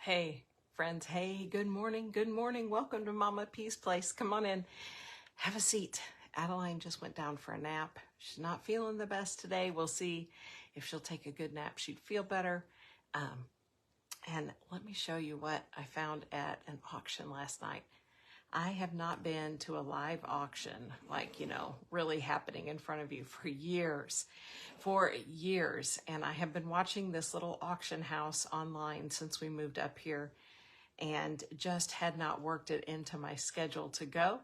Hey, friends. Hey, good morning. Good morning. Welcome to Mama P's Place. Come on in. Have a seat. Adeline just went down for a nap. She's not feeling the best today. We'll see if she'll take a good nap. She'd feel better. And let me show you what I found at an auction last night. I have not been to a live auction, like, really happening in front of you for years. And I have been watching this little auction house online since we moved up here and just had not worked it into my schedule to go.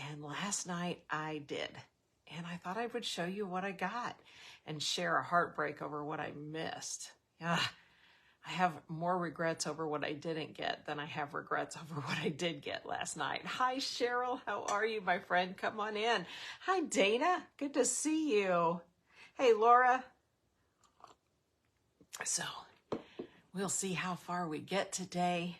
And last night I did. And I thought I would show you what I got and share a heartbreak over what I missed. Yeah. I have more regrets over what I didn't get than I have regrets over what I did get last night. Hi, Cheryl. How are you, my friend? Come on in. Hi, Dana. Good to see you. Hey, Laura. So we'll see how far we get today.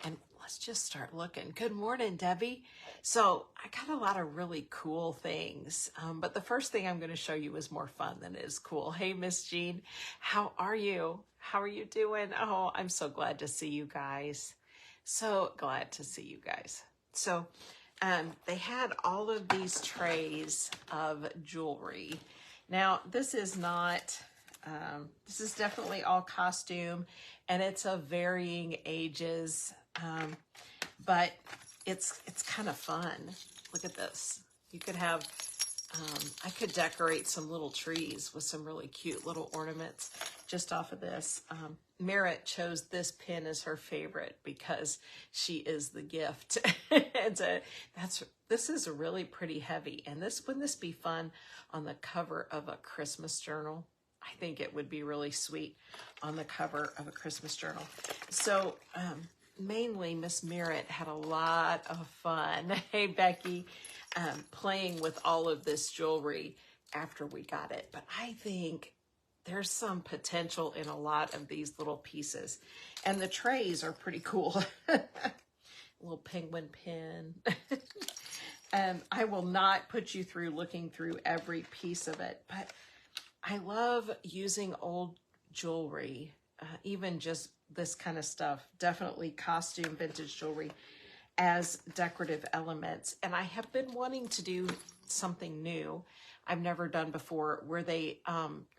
And let's just start looking. Good morning, Debbie. So I got a lot of really cool things, but the first thing I'm going to show you is more fun than it is cool. Hey, Miss Jean, how are you? How are you doing? Oh, I'm so glad to see you guys. So glad to see you guys. So they had all of these trays of jewelry. Now, this is not... this is definitely all costume, and it's of varying ages, but it's kind of fun. Look at this. You could have, I could decorate some little trees with some really cute little ornaments just off of this. Merritt chose this pin as her favorite because she is the gift. And this is really pretty heavy. And wouldn't this be fun on the cover of a Christmas journal? I think it would be really sweet on the cover of a Christmas journal. So mainly Miss Merritt had a lot of fun. Hey, Becky, playing with all of this jewelry after we got it. But I think there's some potential in a lot of these little pieces. And the trays are pretty cool. A little penguin pin. I will not put you through looking through every piece of it, but I love using old jewelry, even just this kind of stuff, definitely costume vintage jewelry, as decorative elements. And I have been wanting to do something new I've never done before, where they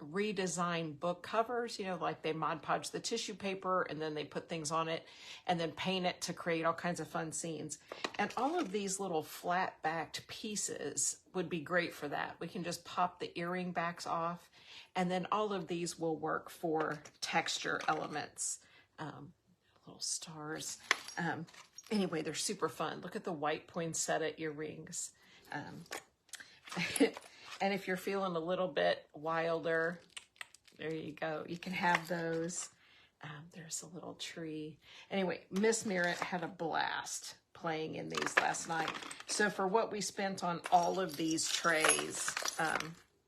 redesign book covers, like they Mod Podge the tissue paper and then they put things on it and then paint it to create all kinds of fun scenes. And all of these little flat backed pieces would be great for that. We can just pop the earring backs off, and then all of these will work for texture elements. Little stars. Anyway, they're super fun. Look at the white poinsettia earrings. And if you're feeling a little bit wilder, there you go. You can have those. There's a little tree. Anyway, Miss Merritt had a blast playing in these last night. So for what we spent on all of these trays,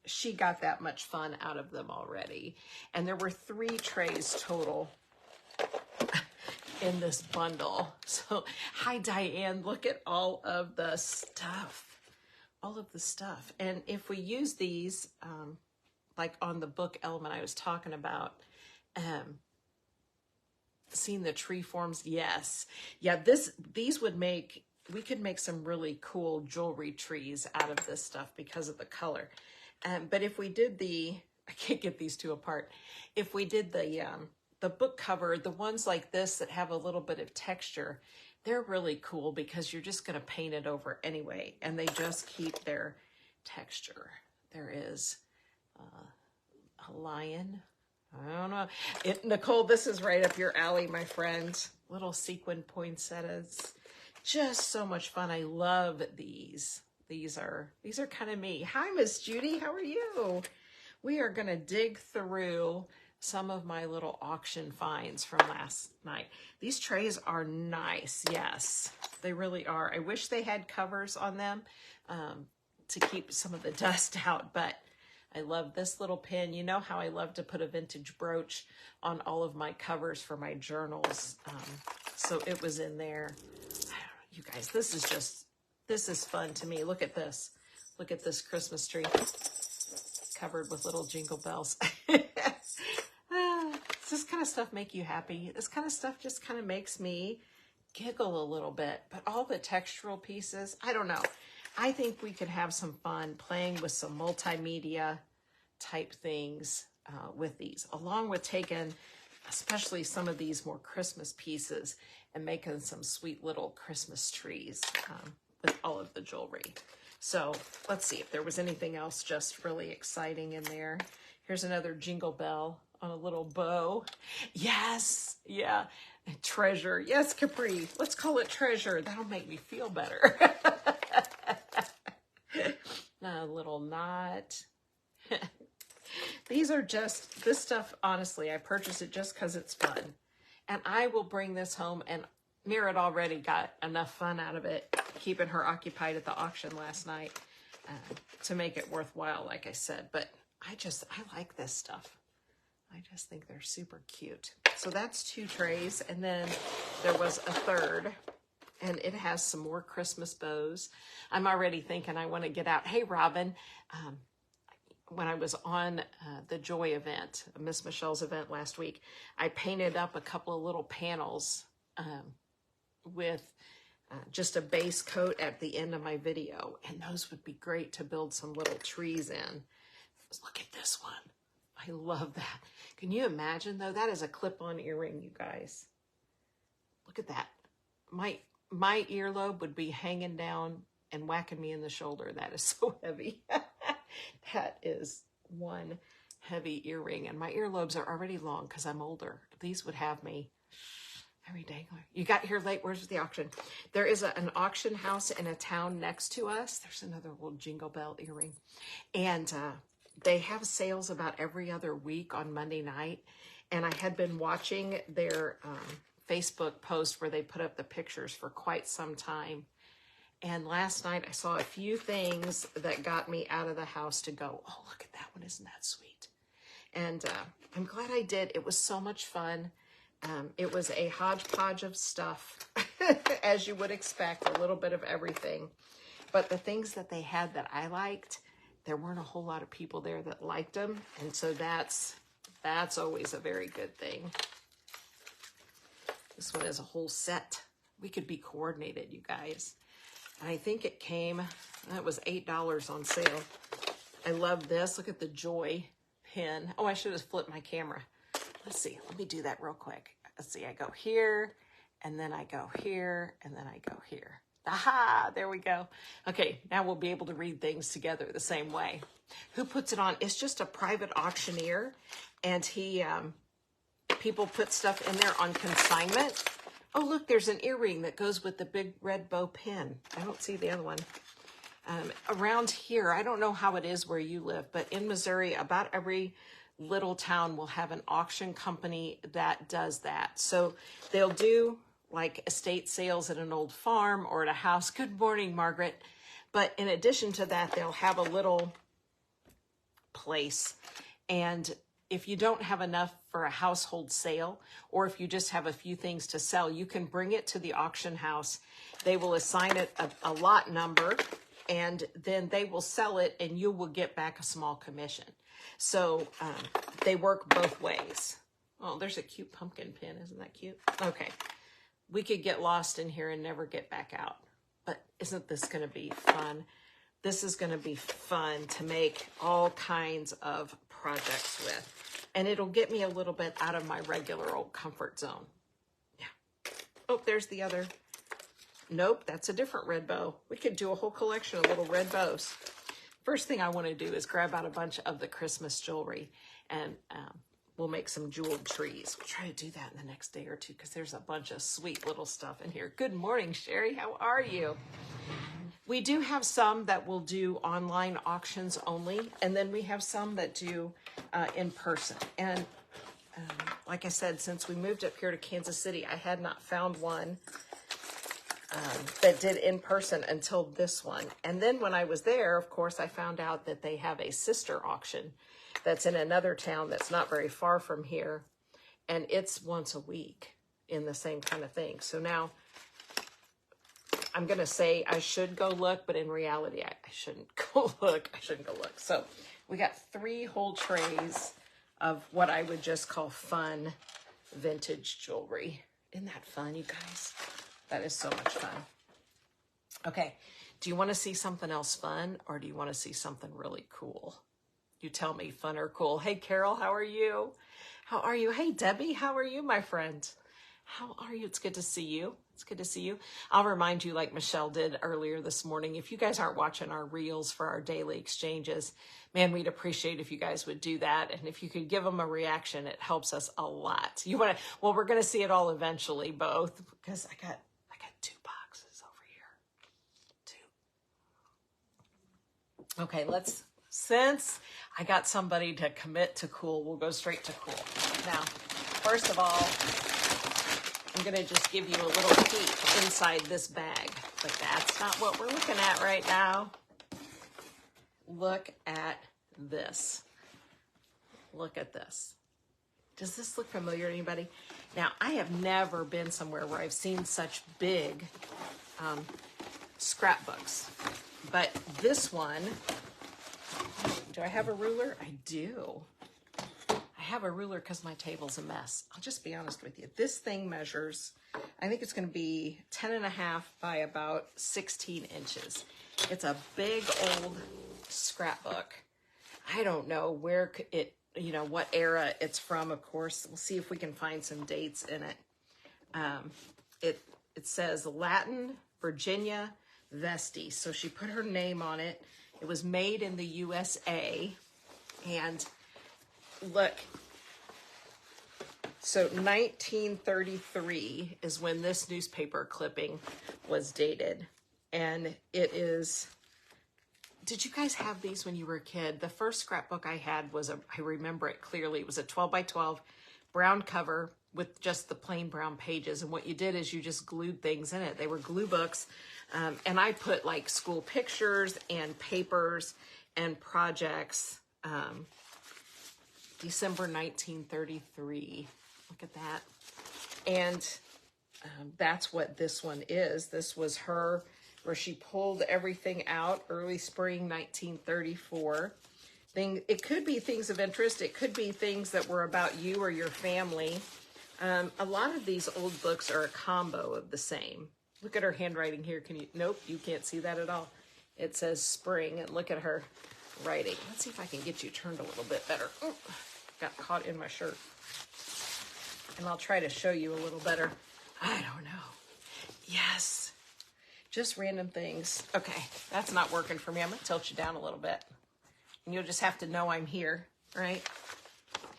she got that much fun out of them already. And there were 3 trays total in this bundle. So, hi, Diane. Look at all of the stuff. All of the stuff. And if we use these, like on the book element I was talking about, seeing the tree forms, yes. Yeah, these would make, we could make some really cool jewelry trees out of this stuff because of the color. But if we did I can't get these two apart. If we did the book cover, the ones like this that have a little bit of texture, they're really cool because you're just going to paint it over anyway, and they just keep their texture. There is a lion. I don't know. Nicole, this is right up your alley, my friend. Little sequin poinsettias. Just so much fun. I love these. These are kind of me. Hi, Miss Judy. How are you? We are going to dig through some of my little auction finds from last night. These trays are nice. Yes, they really are. I wish they had covers on them to keep some of the dust out, but I love this little pin. You know how I love to put a vintage brooch on all of my covers for my journals. So it was in there. You guys, this is fun to me. Look at this. Look at this Christmas tree covered with little jingle bells. It's just kind kind of stuff make you happy? This kind of stuff just kind of makes me giggle a little bit. But all the textural pieces, I don't know. I think we could have some fun playing with some multimedia type things with these, along with taking especially some of these more Christmas pieces and making some sweet little Christmas trees with all of the jewelry. So let's see if there was anything else just really exciting in there. Here's another jingle bell on a little bow. Yes, yeah. And treasure. Yes, Capri. Let's call it treasure. That'll make me feel better. A little knot. These are just, this stuff, honestly, I purchased it just because it's fun. And I will bring this home, and Merritt already got enough fun out of it, keeping her occupied at the auction last night to make it worthwhile, like I said. But I like this stuff. I just think they're super cute. So that's 2 trays, and then there was a third, and it has some more Christmas bows. I'm already thinking I want to get out. Hey, Robin, when I was on the Joy event, Miss Michelle's event last week, I painted up a couple of little panels with just a base coat at the end of my video. And those would be great to build some little trees in. Look at this one. I love that. Can you imagine, though? That is a clip-on earring, you guys. Look at that. My earlobe would be hanging down and whacking me in the shoulder. That is so heavy. That is one heavy earring. And my earlobes are already long because I'm older. These would have me every day. You got here late. Where's the auction? There is an auction house in a town next to us. There's another little jingle bell earring. And they have sales about every other week on Monday night. And I had been watching their Facebook post where they put up the pictures for quite some time. And last night I saw a few things that got me out of the house to go, oh, look at that one. Isn't that sweet? And I'm glad I did. It was so much fun. It was a hodgepodge of stuff, as you would expect, a little bit of everything. But the things that they had that I liked, there weren't a whole lot of people there that liked them. And so that's always a very good thing. This one is a whole set. We could be coordinated, you guys. And I think it came, it was $8 on sale. I love this. Look at the Joy pin. Oh, I should have flipped my camera. Let's see. Let me do that real quick. Let's see. I go here, and then I go here, and then I go here. Aha! There we go. Okay, now we'll be able to read things together the same way. Who puts it on? It's just a private auctioneer, and he, people put stuff in there on consignment. Oh, look, there's an earring that goes with the big red bow pin. I don't see the other one. Around here, I don't know how it is where you live, but in Missouri, about every little town will have an auction company that does that. So they'll do like estate sales at an old farm or at a house. Good morning, Margaret. But in addition to that, they'll have a little place. And if you don't have enough for a household sale, or if you just have a few things to sell, you can bring it to the auction house. They will assign it a lot number, and then they will sell it, and you will get back a small commission. So they work both ways. Oh, there's a cute pumpkin pin. Isn't that cute? Okay. We could get lost in here and never get back out. But isn't this going to be fun? This is going to be fun to make all kinds of projects with. And it'll get me a little bit out of my regular old comfort zone. Yeah. Oh, there's the other. Nope, that's a different red bow. We could do a whole collection of little red bows. First thing I want to do is grab out a bunch of the Christmas jewelry, and we'll make some jeweled trees. We'll try to do that in the next day or two because there's a bunch of sweet little stuff in here. Good morning, Sherry. How are you? We do have some that will do online auctions only, and then we have some that do in person. And like I said, since we moved up here to Kansas City, I had not found one that did in person until this one. And then when I was there, of course, I found out that they have a sister auction that's in another town that's not very far from here. And it's once a week in the same kind of thing. So now I'm going to say I should go look, but in reality, I shouldn't go look. I shouldn't go look. So we got 3 whole trays of what I would just call fun vintage jewelry. Isn't that fun, you guys? That is so much fun. Okay, do you want to see something else fun, or do you want to see something really cool? You tell me, fun or cool. Hey, Carol, how are you? How are you? Hey, Debbie, how are you, my friend? How are you? It's good to see you. It's good to see you. I'll remind you, like Michelle did earlier this morning, if you guys aren't watching our reels for our daily exchanges, man, we'd appreciate if you guys would do that. And if you could give them a reaction, it helps us a lot. You want to, well, we're going to see it all eventually, both, because I got 2 boxes over here. 2. Okay, since I got somebody to commit to cool, we'll go straight to cool. Now, first of all, I'm going to just give you a little peek inside this bag, but that's not what we're looking at right now. Look at this. Look at this. Does this look familiar to anybody? Now, I have never been somewhere where I've seen such big scrapbooks, but this one, do I have a ruler? I do. I have a ruler because my table's a mess. I'll just be honest with you. This thing measures, I think it's going to be 10.5 by about 16 inches. It's a big old scrapbook. I don't know where it, what era it's from, of course. We'll see if we can find some dates in it. It says Latin, Virginia, Vesti. So she put her name on it. It was made in the USA. And look, so 1933 is when this newspaper clipping was dated. And it is, did you guys have these when you were a kid? The first scrapbook I had was I remember it clearly. It was a 12 by 12 brown cover with just the plain brown pages. And what you did is you just glued things in it. They were glue books. And I put like school pictures and papers and projects. December 1933. Look at that. And that's what this one is. This was her, where she pulled everything out, early spring 1934. It could be things of interest. It could be things that were about you or your family. A lot of these old books are a combo of the same. Look at her handwriting here. Nope, you can't see that at all. It says spring, and look at her writing. Let's see if I can get you turned a little bit better. Ooh, got caught in my shirt. And I'll try to show you a little better. I don't know. Yes. Just random things. Okay, that's not working for me. I'm going to tilt you down a little bit. And you'll just have to know I'm here, right?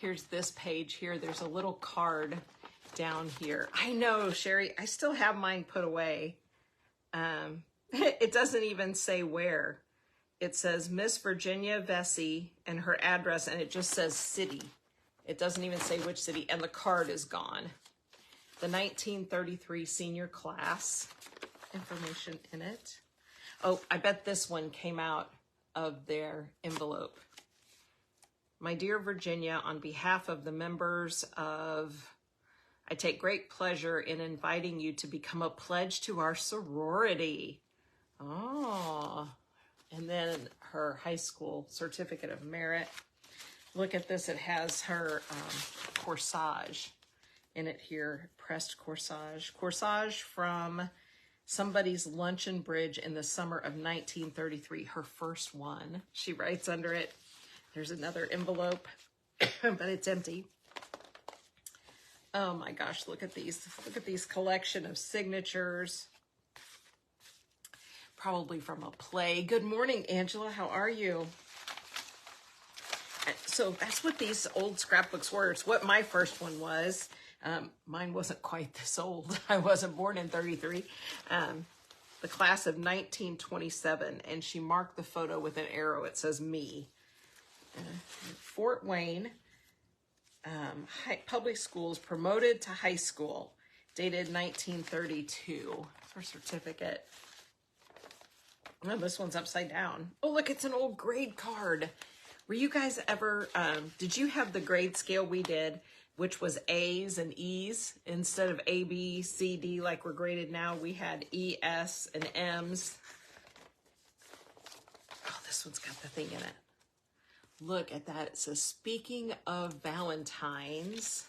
Here's this page here. There's a little card down here. I know, Sherry. I still have mine put away. It doesn't even say where. It says Miss Virginia Vesey and her address, and it just says city. It doesn't even say which city, and the card is gone. The 1933 senior class, information in it. Oh, I bet this one came out of their envelope. My dear Virginia, on behalf of the members of, I take great pleasure in inviting you to become a pledge to our sorority. Oh, and then her high school certificate of merit. Look at this. It has her corsage in it here, pressed corsage. Corsage from somebody's luncheon bridge in the summer of 1933, her first one. She writes under it. There's another envelope, but it's empty. Oh my gosh, look at these. Look at these collection of signatures. Probably from a play. Good morning, Angela. How are you? So that's what these old scrapbooks were. It's what my first one was. Mine wasn't quite this old. I wasn't born in 33. The class of 1927. And she marked the photo with an arrow. It says me. Fort Wayne Public Schools, promoted to high school, dated 1932. Her certificate. Oh, this one's upside down. Oh, look, it's an old grade card. Were you guys ever, did you have the grade scale we did, which was A's and E's? Instead of A, B, C, D, like we're graded now, we had E, S, and M's. Oh, this one's got the thing in it. Look at that. It says, speaking of Valentine's,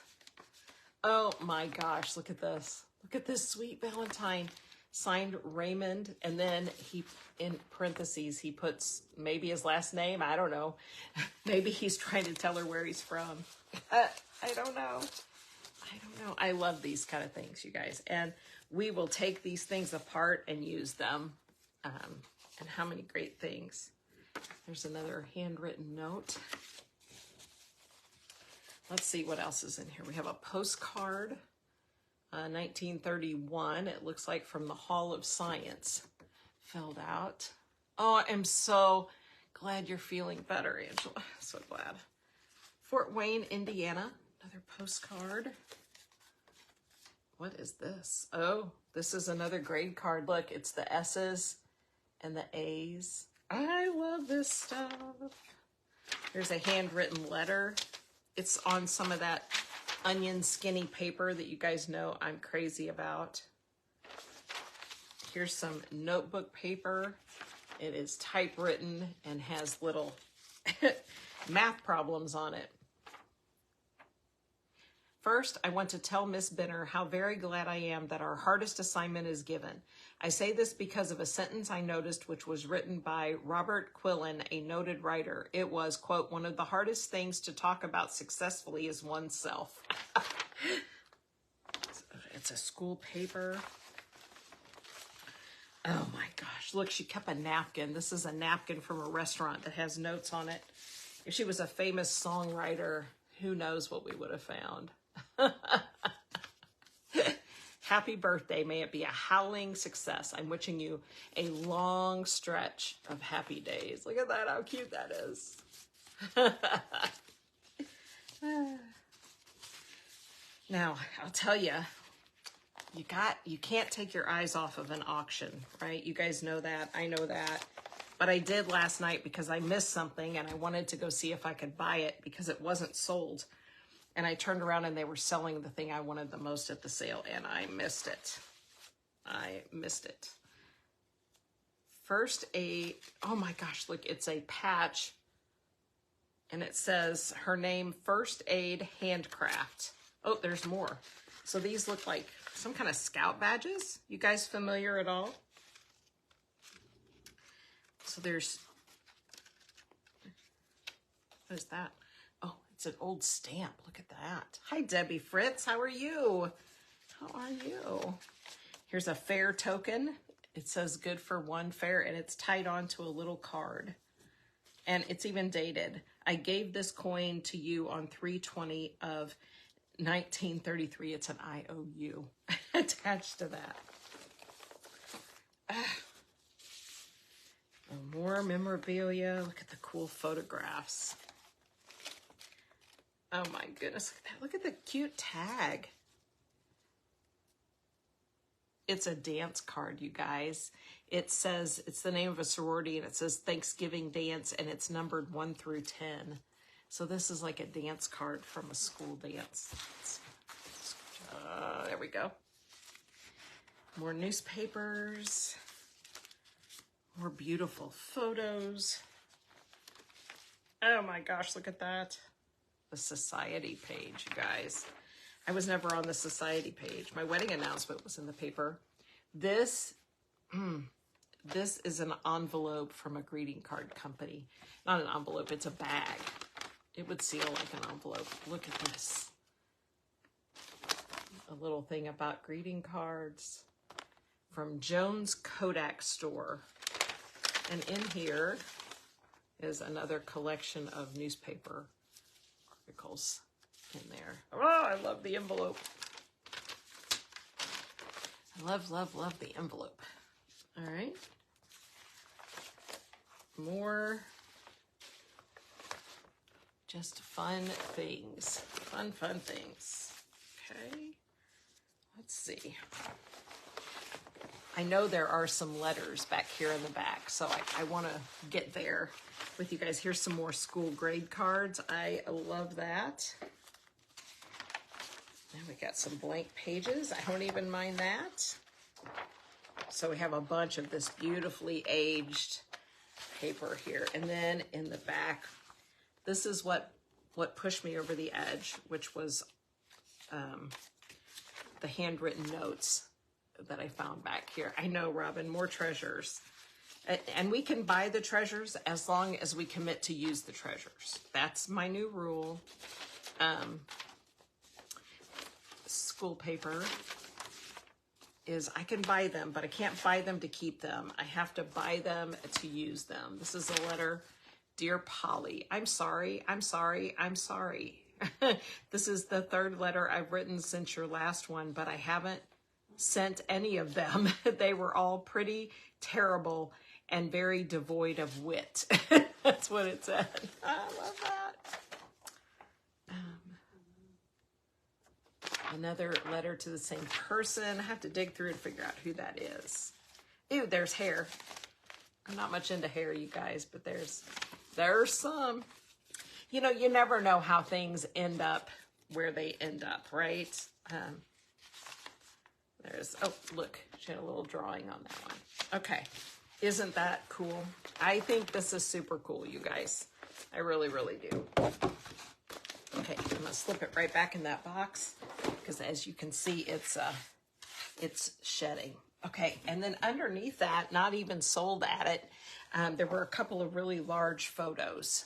Oh my gosh, look at this. Look at this sweet Valentine. Signed Raymond, and then he, in parentheses, he puts maybe his last name. I don't know. Maybe he's trying to tell her where he's from. I don't know. I don't know. I love these kind of things, you guys. And we will take these things apart and use them. And how many great things. There's another handwritten note. Let's see what else is in here. We have a postcard. 1931, it looks like, from the Hall of Science, filled out. Oh, I am so glad you're feeling better, Angela. So glad. Fort Wayne, Indiana, another postcard. What is this? Oh, this is another grade card. Look, it's the S's and the A's. I love this stuff. There's a handwritten letter. It's on some of that onion skinny paper that you guys know I'm crazy about. Here's some notebook paper. It is typewritten and has little math problems on it. First, I want to tell Miss Benner how very glad I am that our hardest assignment is given. I say this because of a sentence I noticed which was written by Robert Quillen, a noted writer. It was, quote, one of the hardest things to talk about successfully is oneself. It's a school paper. Oh my gosh, look, she kept a napkin. This is a napkin from a restaurant that has notes on it. If she was a famous songwriter, who knows what we would have found. Happy birthday. May it be a howling success. I'm wishing you a long stretch of happy days. Look at that, how cute that is. Now, I'll tell you, you can't take your eyes off of an auction, right? You guys know that. I know that. But I did last night because I missed something and I wanted to go see if I could buy it because it wasn't sold. And I turned around and they were selling the thing I wanted the most at the sale, and I missed it. I missed it. First aid. Oh my gosh, look, it's a patch. And it says her name, First Aid Handcraft. Oh, there's more. So these look like some kind of scout badges. You guys familiar at all? So there's, what is that? Oh, it's an old stamp. Look at that. Hi, Debbie Fritz. How are you? How are you? Here's a fair token. It says good for one fair, and it's tied onto a little card. And it's even dated. I gave this coin to you on 3/20 of 1933. It's an IOU attached to that. More memorabilia. Look at the cool photographs. Oh my goodness, look at that. Look at the cute tag. It's a dance card, you guys. It says, it's the name of a sorority, and it says Thanksgiving dance, and it's numbered 1 through 10. So this is like a dance card from a school dance. There we go. More newspapers. More beautiful photos. Oh my gosh, look at that. The society page, you guys. I was never on the society page. My wedding announcement was in the paper. This is an envelope from a greeting card company. Not an envelope, it's a bag. It would seal like an envelope. Look at this. A little thing about greeting cards from Jones Kodak Store. And in here is another collection of newspaper articles in there. Oh, I love the envelope. I love, love, love the envelope. All right. More just fun things. Fun things. Okay. Let's see. I know there are some letters back here in the back, so I want to get there with you guys. Here's some more school grade cards. I love that. Now we got some blank pages. I don't even mind that. So we have a bunch of this beautifully aged paper here. And then in the back, this is what pushed me over the edge, which was the handwritten notes that I found back here. I know, Robin, more treasures. And we can buy the treasures as long as we commit to use the treasures. That's my new rule. School paper is I can buy them, but I can't buy them to keep them. I have to buy them to use them. This is a letter. Dear Polly, I'm sorry, I'm sorry, I'm sorry. This is the third letter I've written since your last one, but I haven't sent any of them. They were all pretty terrible and very devoid of wit. That's what it said. I love that. Another letter to the same person. I have to dig through and figure out who that is. Ew, there's hair. I'm not much into hair, you guys, but there's some. You know, you never know how things end up where they end up, right? Oh, look, she had a little drawing on that one. Okay, isn't that cool? I think this is super cool, you guys. I really, really do. Okay, I'm gonna slip it right back in that box because as you can see, it's shedding. Okay, and then underneath that, not even sold at it, there were a couple of really large photos.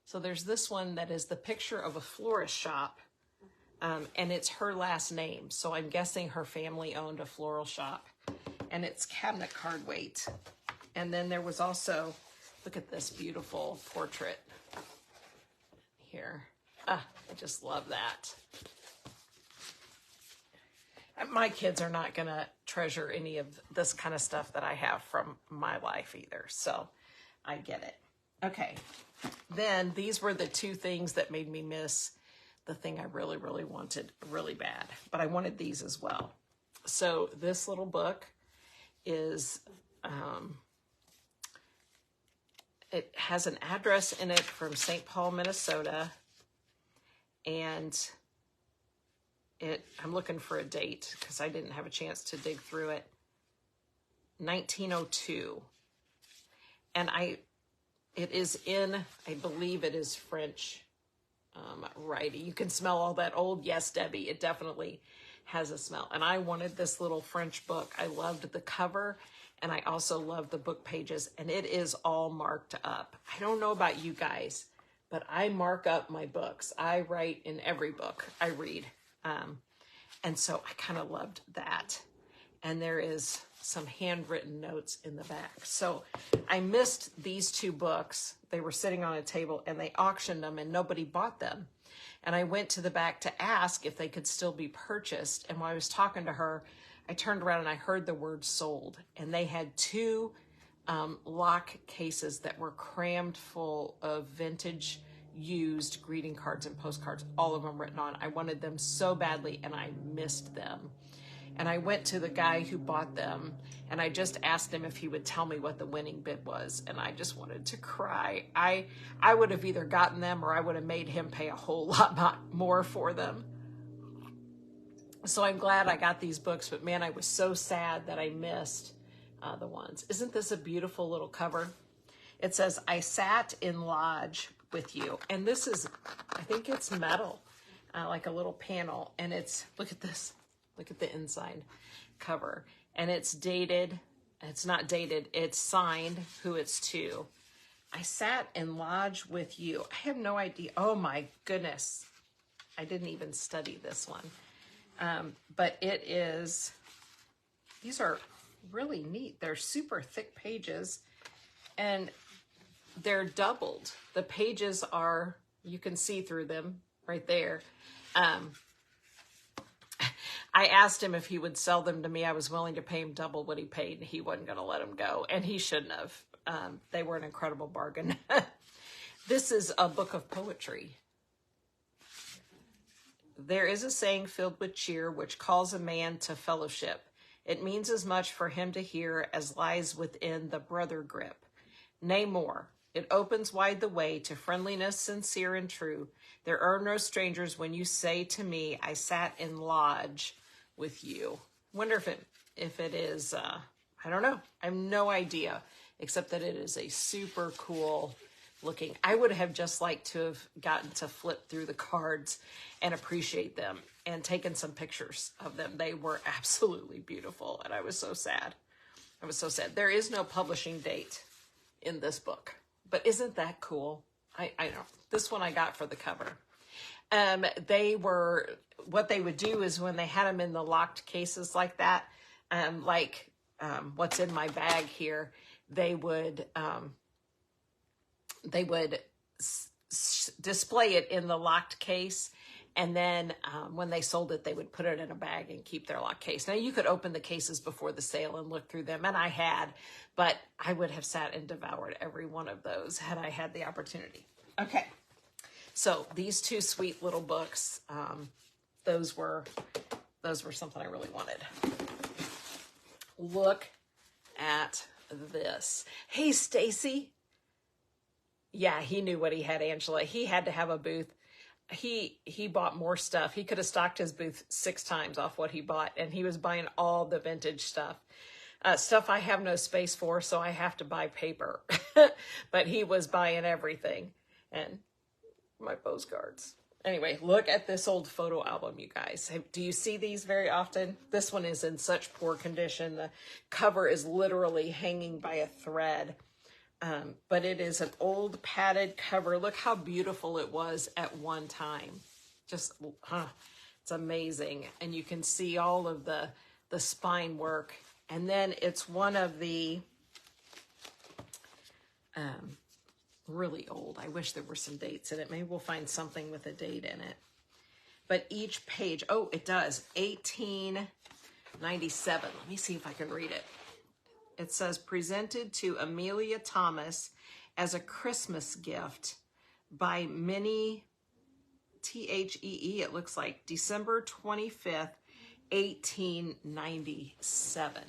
So there's this one that is the picture of a florist shop, and it's her last name. So I'm guessing her family owned a floral shop, and it's cabinet card weight. And then there was also, look at this beautiful portrait here. I just love that. My kids are not going to treasure any of this kind of stuff that I have from my life either. So I get it. Okay. Then these were the two things that made me miss the thing I really, really wanted really bad. But I wanted these as well. So this little book is, it has an address in it from St. Paul, Minnesota. And I'm looking for a date because I didn't have a chance to dig through it. 1902. And it is in, I believe it is French writing. You can smell all that old. Yes, Debbie, it definitely has a smell. And I wanted this little French book. I loved the cover and I also loved the book pages, and it is all marked up. I don't know about you guys, but I mark up my books. I write in every book I read. And so I kind of loved that. And there is some handwritten notes in the back. So I missed these two books. They were sitting on a table and they auctioned them and nobody bought them. And I went to the back to ask if they could still be purchased. And while I was talking to her, I turned around and I heard the word sold. And they had two lock cases that were crammed full of vintage used greeting cards and postcards, all of them written on. I wanted them so badly and I missed them. And I went to the guy who bought them and I just asked him if he would tell me what the winning bid was. And I just wanted to cry. I would have either gotten them or I would have made him pay a whole lot more for them. So I'm glad I got these books, but man, I was so sad that I missed the ones. Isn't this a beautiful little cover? It says, I sat in lodge with you. And this is, I think it's metal, like a little panel. And it's, look at this. Look at the inside cover. And it's dated. It's not dated. It's signed who it's to. I sat in lodge with you. I have no idea. Oh my goodness. I didn't even study this one. But it is, these are really neat. They're super thick pages and they're doubled. The pages are, you can see through them right there. I asked him if he would sell them to me. I was willing to pay him double what he paid, and he wasn't going to let them go, and he shouldn't have. They were an incredible bargain. This is a book of poetry. There is a saying filled with cheer which calls a man to fellowship. It means as much for him to hear as lies within the brother grip. Nay more, it opens wide the way to friendliness sincere and true. There are no strangers when you say to me, I sat in lodge with you. Wonder if it is, I don't know. I have no idea, except that it is a super cool looking. I would have just liked to have gotten to flip through the cards and appreciate them and taken some pictures of them. They were absolutely beautiful, and I was so sad. I was so sad. There is no publishing date in this book, but isn't that cool? I know. This one I got for the cover. What they would do is when they had them in the locked cases like that, what's in my bag here, they would display it in the locked case, and then when they sold it, they would put it in a bag and keep their locked case. Now, you could open the cases before the sale and look through them, and I had, but I would have sat and devoured every one of those had I had the opportunity. Okay, so these two sweet little books, those were something I really wanted. Look at this. Hey, Stacy. Yeah, he knew what he had, Angela. He had to have a booth. He bought more stuff. He could have stocked his booth 6 times off what he bought, and he was buying all the vintage stuff. Stuff I have no space for, so I have to buy paper. But he was buying everything. And my postcards. Anyway, look at this old photo album, you guys. Do you see these very often? This one is in such poor condition. The cover is literally hanging by a thread. But it is an old padded cover. Look how beautiful it was at one time. Just, it's amazing. And you can see all of the spine work. And then it's one of the really old. I wish there were some dates in it. Maybe we'll find something with a date in it. But each page, oh, it does, 1897. Let me see if I can read it. It says, presented to Amelia Thomas as a Christmas gift by Minnie, T-H-E-E, it looks like, December 25th, 1897.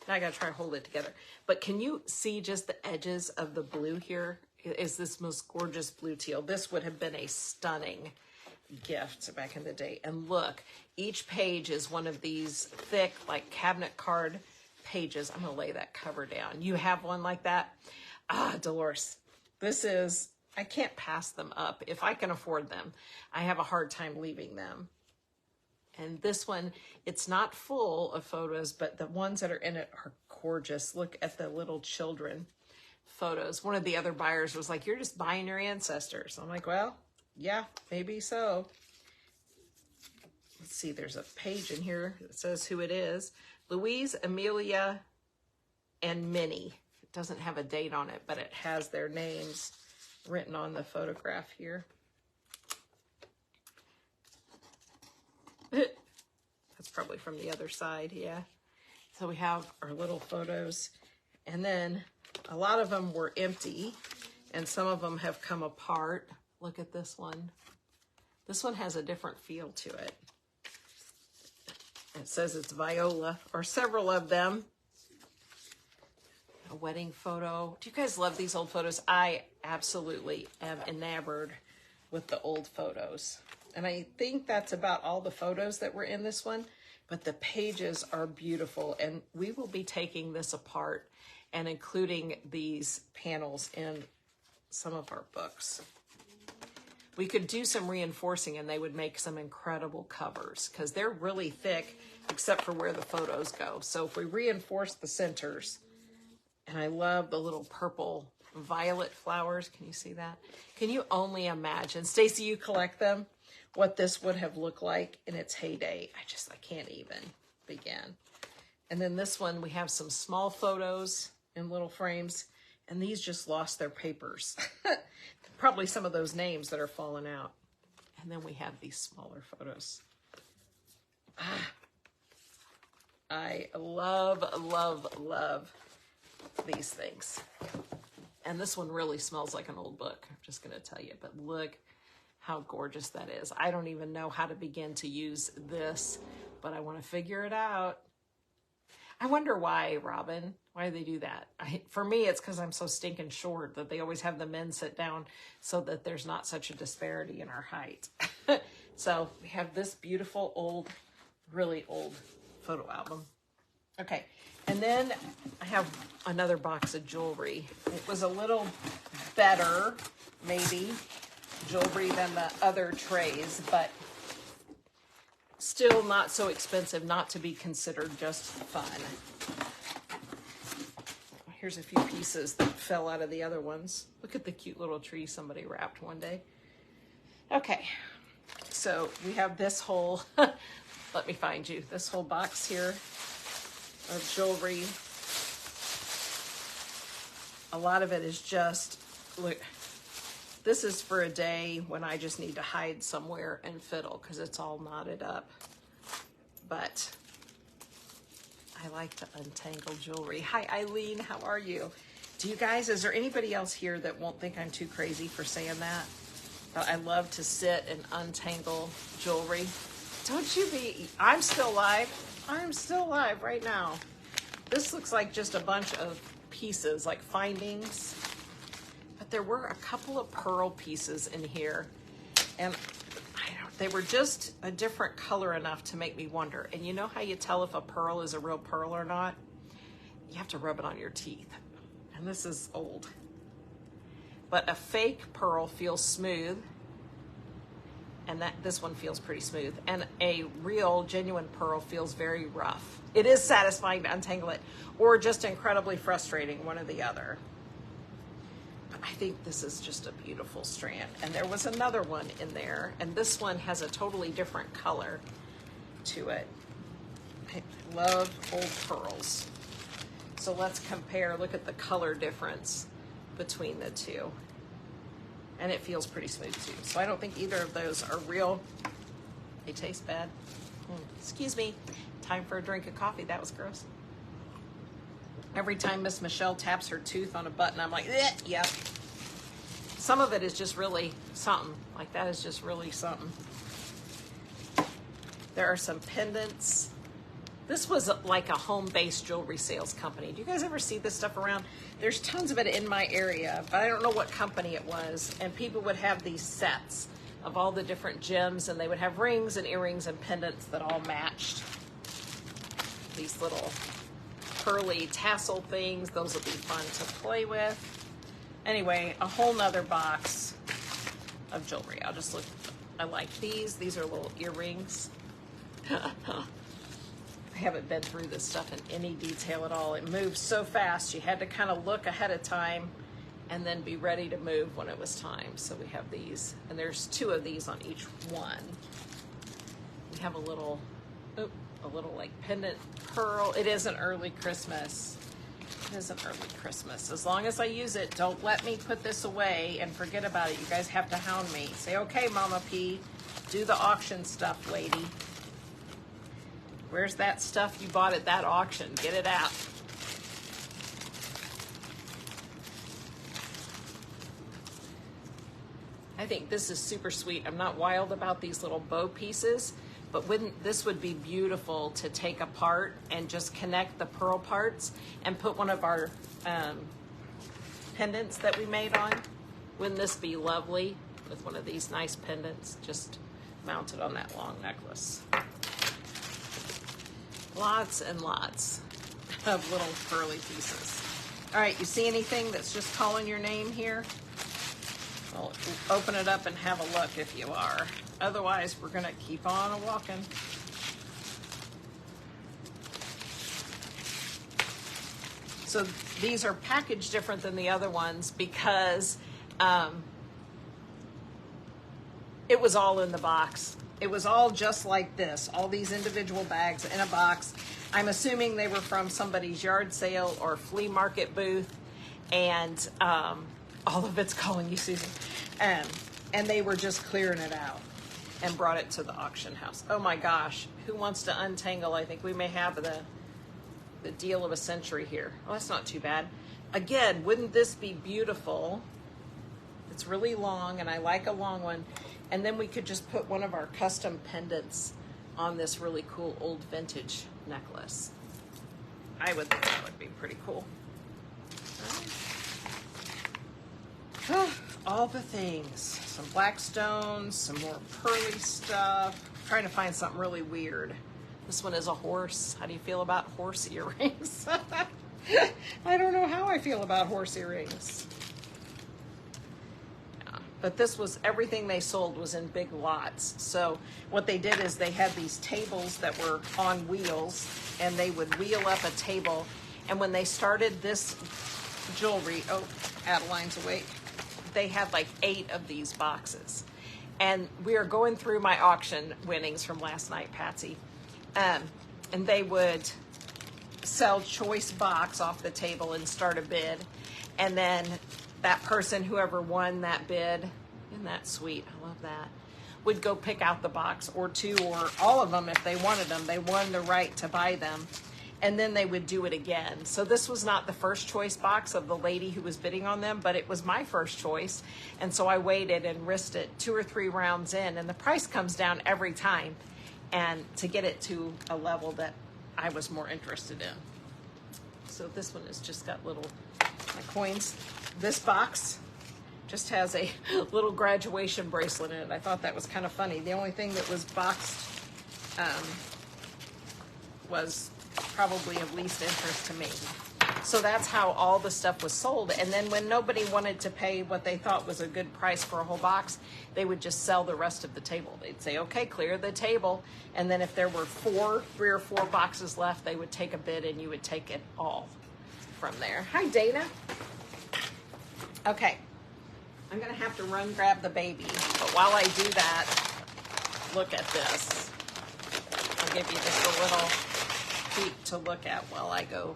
Now I gotta try to hold it together. But can you see just the edges of the blue here? Is this most gorgeous blue teal? This would have been a stunning gift back in the day. And look, each page is one of these thick, like cabinet card pages. I'm gonna lay that cover down. You have one like that? Ah, Dolores, this is, I can't pass them up. If I can afford them, I have a hard time leaving them. And this one, it's not full of photos, but the ones that are in it are gorgeous. Look at the little children photos. One of the other buyers was like, you're just buying your ancestors. I'm like, well, yeah, maybe so. Let's see, there's a page in here that says who it is. Louise, Amelia, and Minnie. It doesn't have a date on it, but it has their names written on the photograph here. That's probably from the other side, yeah. So we have our little photos, and then a lot of them were empty, and some of them have come apart. Look at this one. This one has a different feel to it. It says it's Viola, or several of them. A wedding photo. Do you guys love these old photos? I absolutely am enamored with the old photos. And I think that's about all the photos that were in this one, but the pages are beautiful. And we will be taking this apart and including these panels in some of our books. We could do some reinforcing and they would make some incredible covers because they're really thick except for where the photos go. So if we reinforce the centers, and I love the little purple violet flowers. Can you see that? Can you only imagine? Stacy, you collect them? What this would have looked like in its heyday. I can't even begin. And then this one, we have some small photos in little frames, and these just lost their papers. Probably some of those names that are falling out. And then we have these smaller photos. I love, love, love these things. And this one really smells like an old book. I'm just going to tell you, but look how gorgeous that is. I don't even know how to begin to use this, but I want to figure it out. I wonder why, Robin, why do they do that? For me, it's because I'm so stinking short that they always have the men sit down so that there's not such a disparity in our height. So we have this beautiful old, really old photo album. Okay, and then I have another box of jewelry. It was a little better, maybe, jewelry than the other trays, but still not so expensive not to be considered just fun. Here's a few pieces that fell out of the other ones. Look at the cute little tree somebody wrapped one day. Okay, so we have this whole, let me find you, this whole box here of jewelry. A lot of it is just, look, this is for a day when I just need to hide somewhere and fiddle because it's all knotted up. But I like to untangle jewelry. Hi, Eileen, how are you? Do you guys, is there anybody else here that won't think I'm too crazy for saying that? But I love to sit and untangle jewelry. Don't you be, I'm still live. I'm still live right now. This looks like just a bunch of pieces, like findings. But there were a couple of pearl pieces in here. And they were just a different color enough to make me wonder. And you know how you tell if a pearl is a real pearl or not? You have to rub it on your teeth. And this is old. But a fake pearl feels smooth. And this one feels pretty smooth. And a real, genuine pearl feels very rough. It is satisfying to untangle it, or just incredibly frustrating, one or the other. But I think this is just a beautiful strand. And there was another one in there, and this one has a totally different color to it. I love old pearls. So let's compare, look at the color difference between the two. And it feels pretty smooth too. So I don't think either of those are real. They taste bad. Excuse me. Time for a drink of coffee. That was gross. Every time Miss Michelle taps her tooth on a button, I'm like, eh, yep. Some of it is just really something. Like that is just really something. There are some pendants. This was like a home-based jewelry sales company. Do you guys ever see this stuff around? There's tons of it in my area, but I don't know what company it was. And people would have these sets of all the different gems, and they would have rings and earrings and pendants that all matched. These little pearly tassel things. Those will be fun to play with. Anyway, a whole nother box of jewelry. I'll just look. I like these. These are little earrings. I haven't been through this stuff in any detail at all. It moves so fast. You had to kind of look ahead of time and then be ready to move when it was time. So we have these, and there's two of these on each one. We have a little like pendant pearl. It is an early Christmas. It is an early Christmas. As long as I use it, don't let me put this away and forget about it. You guys have to hound me. Say, okay, Mama P, do the auction stuff, lady. Where's that stuff you bought at that auction? Get it out. I think this is super sweet. I'm not wild about these little bow pieces, but this would be beautiful to take apart and just connect the pearl parts and put one of our pendants that we made on. Wouldn't this be lovely with one of these nice pendants just mounted on that long necklace? Lots and lots of little pearly pieces. All right, you see anything that's just calling your name here? Well, open it up and have a look if you are. Otherwise, we're gonna keep on walking. So these are packaged different than the other ones because it was all in the box. It was all just like this, all these individual bags in a box. I'm assuming they were from somebody's yard sale or flea market booth, and all of it's calling you, Susan. And they were just clearing it out and brought it to the auction house. Oh my gosh, who wants to untangle? I think we may have the deal of a century here. Oh, that's not too bad. Again, wouldn't this be beautiful? It's really long, and I like a long one. And then we could just put one of our custom pendants on this really cool old vintage necklace. I would think that would be pretty cool. All the things. Some black stones, some more pearly stuff. I'm trying to find something really weird. This one is a horse. How do you feel about horse earrings? I don't know how I feel about horse earrings. Yeah. But this was, everything they sold was in big lots. So what they did is they had these tables that were on wheels, and they would wheel up a table. And when they started this jewelry, oh, Adeline's awake, they had like 8 of these boxes. And we are going through my auction winnings from last night, Patsy. And they would sell choice box off the table and start a bid. And then that person, whoever won that bid, isn't that sweet? I love that. Would go pick out the box or 2 or all of them if they wanted them. They won the right to buy them. And then they would do it again. So this was not the first choice box of the lady who was bidding on them, but it was my first choice. And so I waited and risked it 2 or 3 rounds in, and the price comes down every time, and to get it to a level that I was more interested in. So this one has just got little my coins. This box just has a little graduation bracelet in it. I thought that was kind of funny. The only thing that was boxed was probably of least interest to me. So that's how all the stuff was sold. And then when nobody wanted to pay what they thought was a good price for a whole box, they would just sell the rest of the table. They'd say, okay, clear the table. And then if there were 3 or 4 boxes left, they would take a bid and you would take it all from there. Hi, Dana. Okay, I'm gonna have to run grab the baby. But while I do that, look at this. I'll give you just a little peek to look at while I go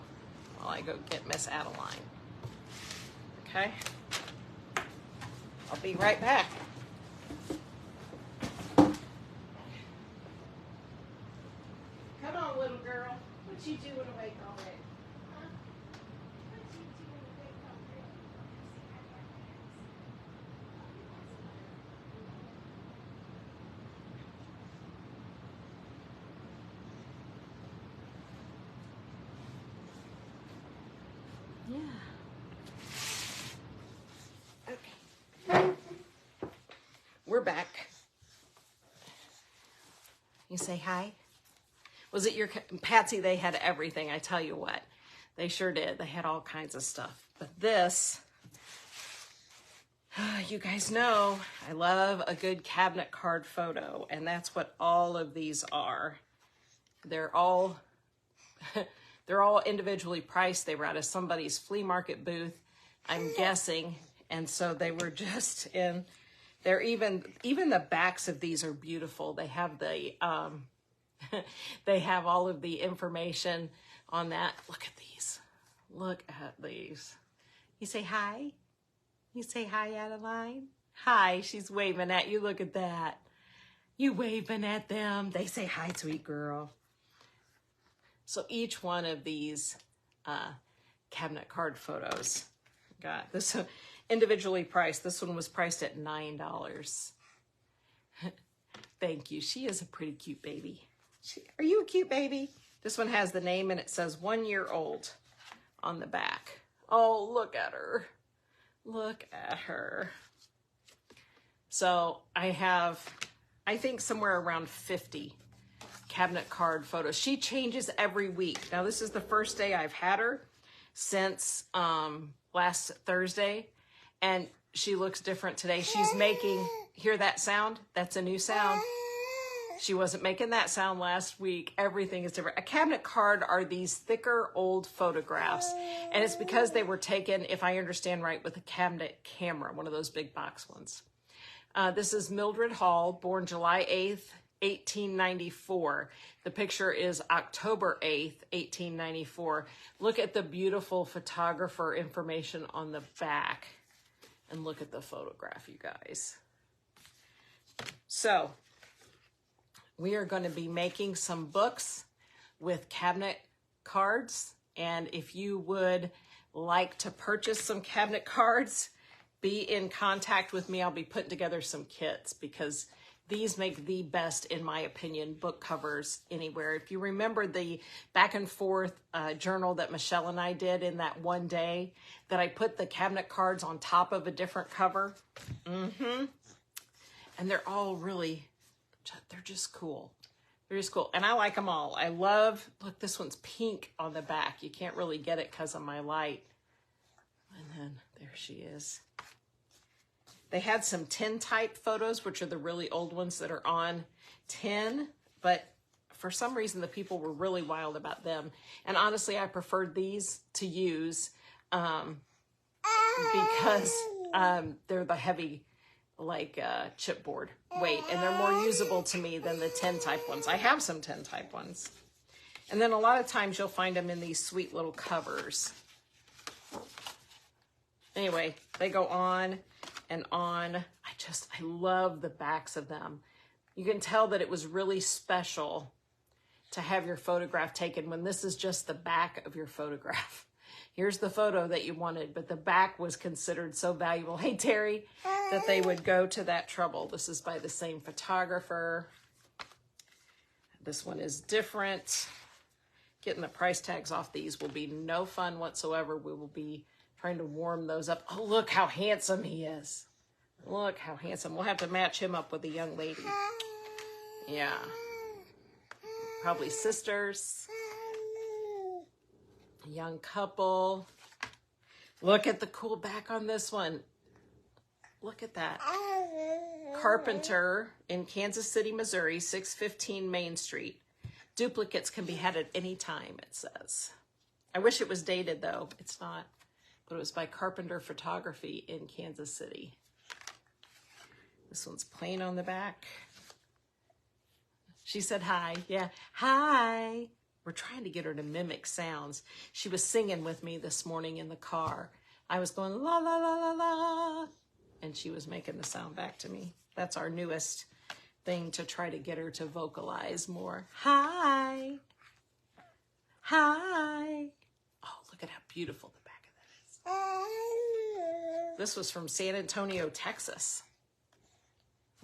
get Miss Adeline. Okay? I'll be right back. Come on, little girl. What you doing awake already? Okay. We're back. You say hi? Was it your Patsy? They had everything. I tell you what, they sure did. They had all kinds of stuff. But this, you guys know, I love a good cabinet card photo, and that's what all of these are. They're all they're all individually priced. They were at somebody's flea market booth, I'm guessing, and so they were just in. They're even the backs of these are beautiful. They have the they have all of the information on that. Look at these. Look at these. You say hi? You say hi, Adeline? Hi, she's waving at you. Look at that. You waving at them. They say hi, sweet girl. So each one of these cabinet card photos got this individually priced. This one was priced at $9. Thank you. She is a pretty cute baby. Are you a cute baby? This one has the name and it says 1 year old on the back. Oh, look at her. Look at her. So I have, I think, somewhere around 50 cabinet card photos. She changes every week. Now, this is the first day I've had her since last Thursday, and she looks different today. She's making, hear that sound? That's a new sound. She wasn't making that sound last week. Everything is different. A cabinet card are these thicker old photographs, and it's because they were taken, if I understand right, with a cabinet camera, one of those big box ones. This is Mildred Hall, born July 8th, 1894. The picture is October 8th, 1894. Look at the beautiful photographer information on the back, and look at the photograph, you guys. So we are going to be making some books with cabinet cards. And if you would like to purchase some cabinet cards, be in contact with me. I'll be putting together some kits because these make the best, in my opinion, book covers anywhere. If you remember the back and forth journal that Michelle and I did in that one day, that I put the cabinet cards on top of a different cover. And they're all really, they're just cool. They're just cool. And I like them all. I love, look, this one's pink on the back. You can't really get it because of my light. And then there she is. They had some tin type photos, which are the really old ones that are on tin, but for some reason the people were really wild about them. And honestly, I preferred these to use because they're the heavy, like chipboard weight, and they're more usable to me than the tin type ones. I have some tin type ones. And then a lot of times you'll find them in these sweet little covers. Anyway, they go on and on. I love the backs of them. You can tell that it was really special to have your photograph taken when this is just the back of your photograph. Here's the photo that you wanted, but the back was considered so valuable. Hey, Terry, that they would go to that trouble. This is by the same photographer. This one is different. Getting the price tags off these will be no fun whatsoever. We will be trying to warm those up. Oh, look how handsome he is. Look how handsome. We'll have to match him up with a young lady. Yeah. Probably sisters. A young couple. Look at the cool back on this one. Look at that. Carpenter in Kansas City, Missouri, 615 Main Street. Duplicates can be had at any time, it says. I wish it was dated, though. It's not. But it was by Carpenter Photography in Kansas City. This one's plain on the back. She said hi. Yeah, hi. We're trying to get her to mimic sounds. She was singing with me this morning in the car. I was going la, la, la, la, la. And she was making the sound back to me. That's our newest thing to try to get her to vocalize more. Hi. Hi. Oh, look at how beautiful the back of that is. This was from San Antonio, Texas.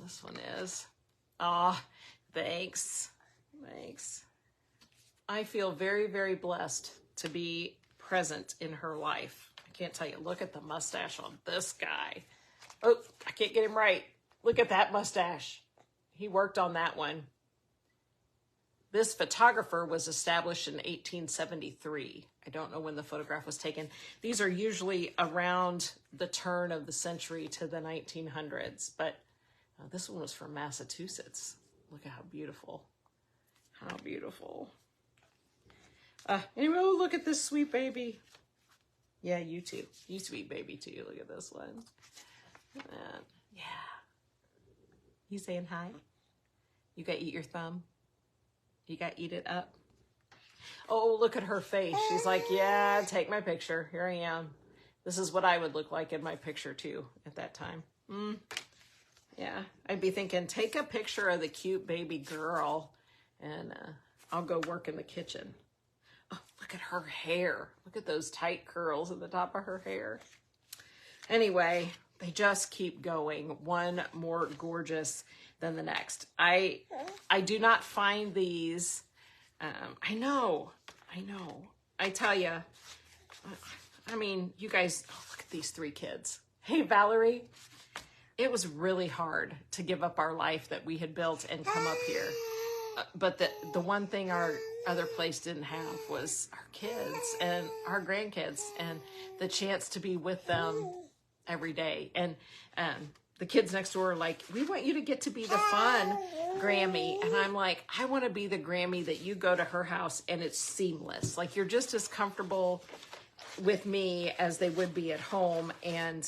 This one is. Oh, thanks. Thanks. I feel very, very blessed to be present in her life. I can't tell you. Look at the mustache on this guy. Oh, I can't get him right. Look at that mustache. He worked on that one. This photographer was established in 1873. I don't know when the photograph was taken. These are usually around the turn of the century to the 1900s, but this one was from Massachusetts. Look at how beautiful. How beautiful. Anyway, oh, look at this sweet baby. Yeah, you too. You sweet baby too. Look at this one. And, yeah. You saying hi? You got to eat your thumb? You got to eat it up? Oh, look at her face. She's like, yeah, take my picture. Here I am. This is what I would look like in my picture too at that time. Yeah, I'd be thinking, take a picture of the cute baby girl and I'll go work in the kitchen. Oh, look at her hair. Look at those tight curls at the top of her hair. Anyway, they just keep going. One more gorgeous than the next. I do not find these. I know. I tell you. I mean, you guys, oh, look at these three kids. Hey, Valerie. It was really hard to give up our life that we had built and come up here. But the one thing our other place didn't have was our kids and our grandkids and the chance to be with them every day. And the kids next door are like, we want you to get to be the fun Grammy. And I'm like, I want to be the Grammy that you go to her house and it's seamless. Like you're just as comfortable with me as they would be at home. And,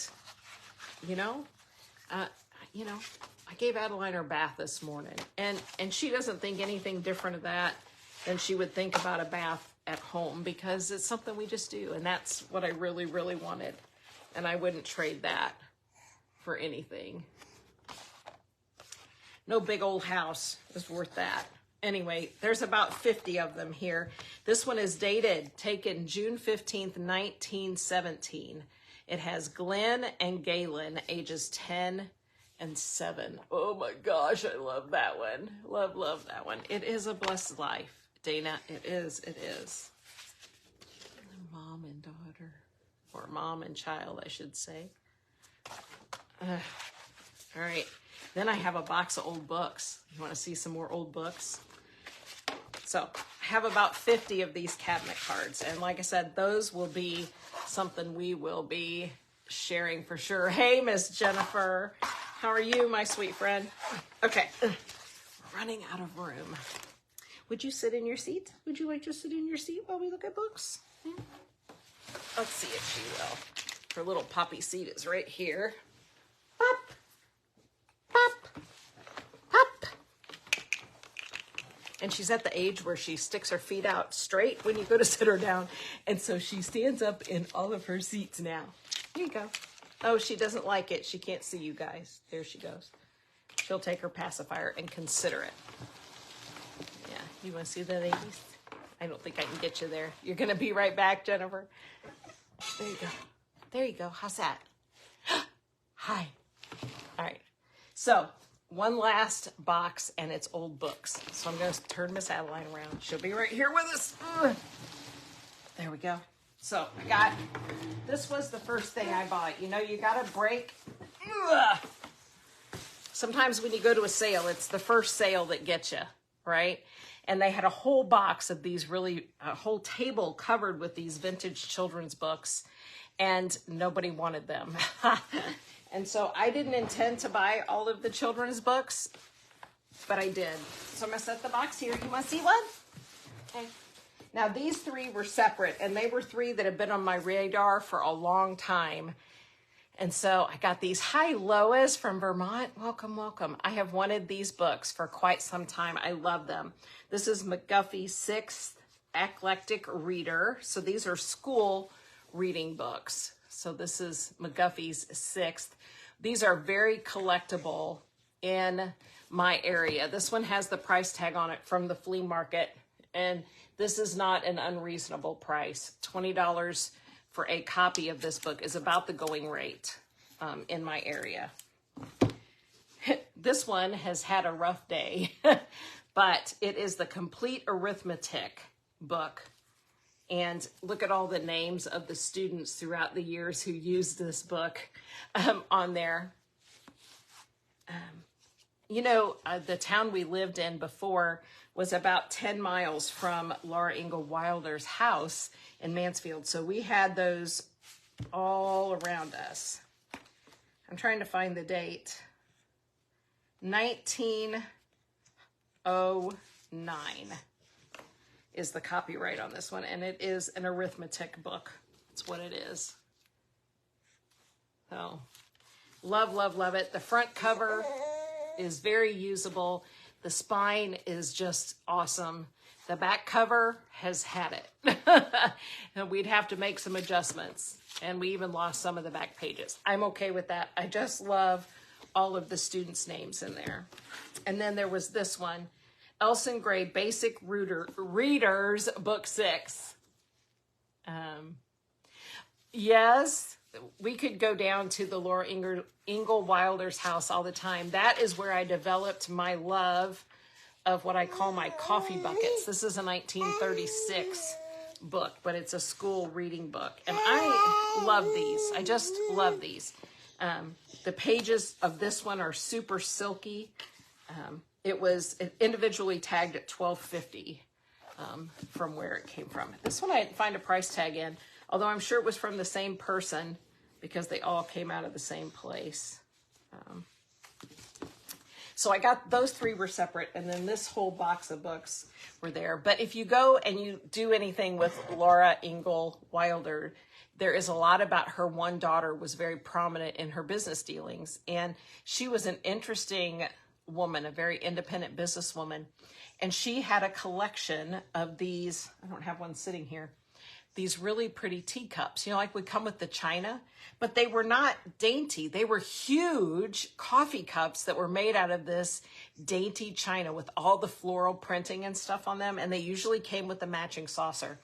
I gave Adeline her bath this morning, and she doesn't think anything different of that than she would think about a bath at home because it's something we just do, and that's what I really, really wanted, and I wouldn't trade that for anything. No big old house is worth that. Anyway, there's about 50 of them here. This one is dated, taken June 15th, 1917. It has Glenn and Galen, ages 10 and 7. Oh my gosh, I love that one. Love that one. It is a blessed life, Dana. It is. Mom and daughter, or mom and child, I should say. All right. Then I have a box of old books. You want to see some more old books? So I have about 50 of these cabinet cards. And like I said, those will be something we will be sharing for sure. Hey, Miss Jennifer. How are you, my sweet friend? Okay. We're running out of room. Would you sit in your seat? Would you like to sit in your seat while we look at books? Let's see if she will. Her little poppy seat is right here. Pop. Pop. Pop. And she's at the age where she sticks her feet out straight when you go to sit her down. And so she stands up in all of her seats now. Here you go. Oh, she doesn't like it. She can't see you guys. There she goes. She'll take her pacifier and consider it. Yeah, you want to see the ladies? I don't think I can get you there. You're going to be right back, Jennifer. There you go. There you go. How's that? Hi. All right. So one last box, and it's old books. So I'm going to turn Miss Adeline around. She'll be right here with us. Ugh. There we go. So I got, this was the first thing I bought. You know, you got to break. Ugh. Sometimes when you go to a sale, it's the first sale that gets you, right? And they had a whole box of these a whole table covered with these vintage children's books, and nobody wanted them. And so I didn't intend to buy all of the children's books, but I did. So I'm gonna set the box here. You wanna see one? Okay. Now these three were separate, and they were three that have been on my radar for a long time. And so I got these. Hi, Lois from Vermont. Welcome, welcome. I have wanted these books for quite some time. I love them. This is McGuffey's 6th Eclectic Reader. So these are school reading books. So this is McGuffey's 6th. These are very collectible in my area. This one has the price tag on it from the flea market. And this is not an unreasonable price. $20 for a copy of this book is about the going rate in my area. This one has had a rough day, but it is the Complete Arithmetic book. And look at all the names of the students throughout the years who used this book on there. You know, the town we lived in before was about 10 miles from Laura Ingalls Wilder's house in Mansfield. So we had those all around us. I'm trying to find the date. 1909 is the copyright on this one, and it is an arithmetic book. That's what it is. So, love, love, love it. The front cover is very usable. The spine is just awesome. The back cover has had it. And we'd have to make some adjustments. And we even lost some of the back pages. I'm okay with that. I just love all of the students' names in there. And then there was this one, Elson Gray Basic Readers, Book 6. Yes, we could go down to the Laura Ingalls Wilder's house all the time. That is where I developed my love of what I call my coffee buckets. This is a 1936 book, but it's a school reading book. And I love these. I just love these. The pages of this one are super silky. It was individually tagged at $12.50 from where it came from. This one I didn't find a price tag in, although I'm sure it was from the same person because they all came out of the same place. So I got, those three were separate, and then this whole box of books were there. But if you go and you do anything with Laura Ingalls Wilder, there is a lot about her. One daughter was very prominent in her business dealings, and she was an interesting woman, a very independent businesswoman. And she had a collection of these, I don't have one sitting here, these really pretty teacups, you know, like would come with the china, but they were not dainty. They were huge coffee cups that were made out of this dainty china with all the floral printing and stuff on them. And they usually came with a matching saucer.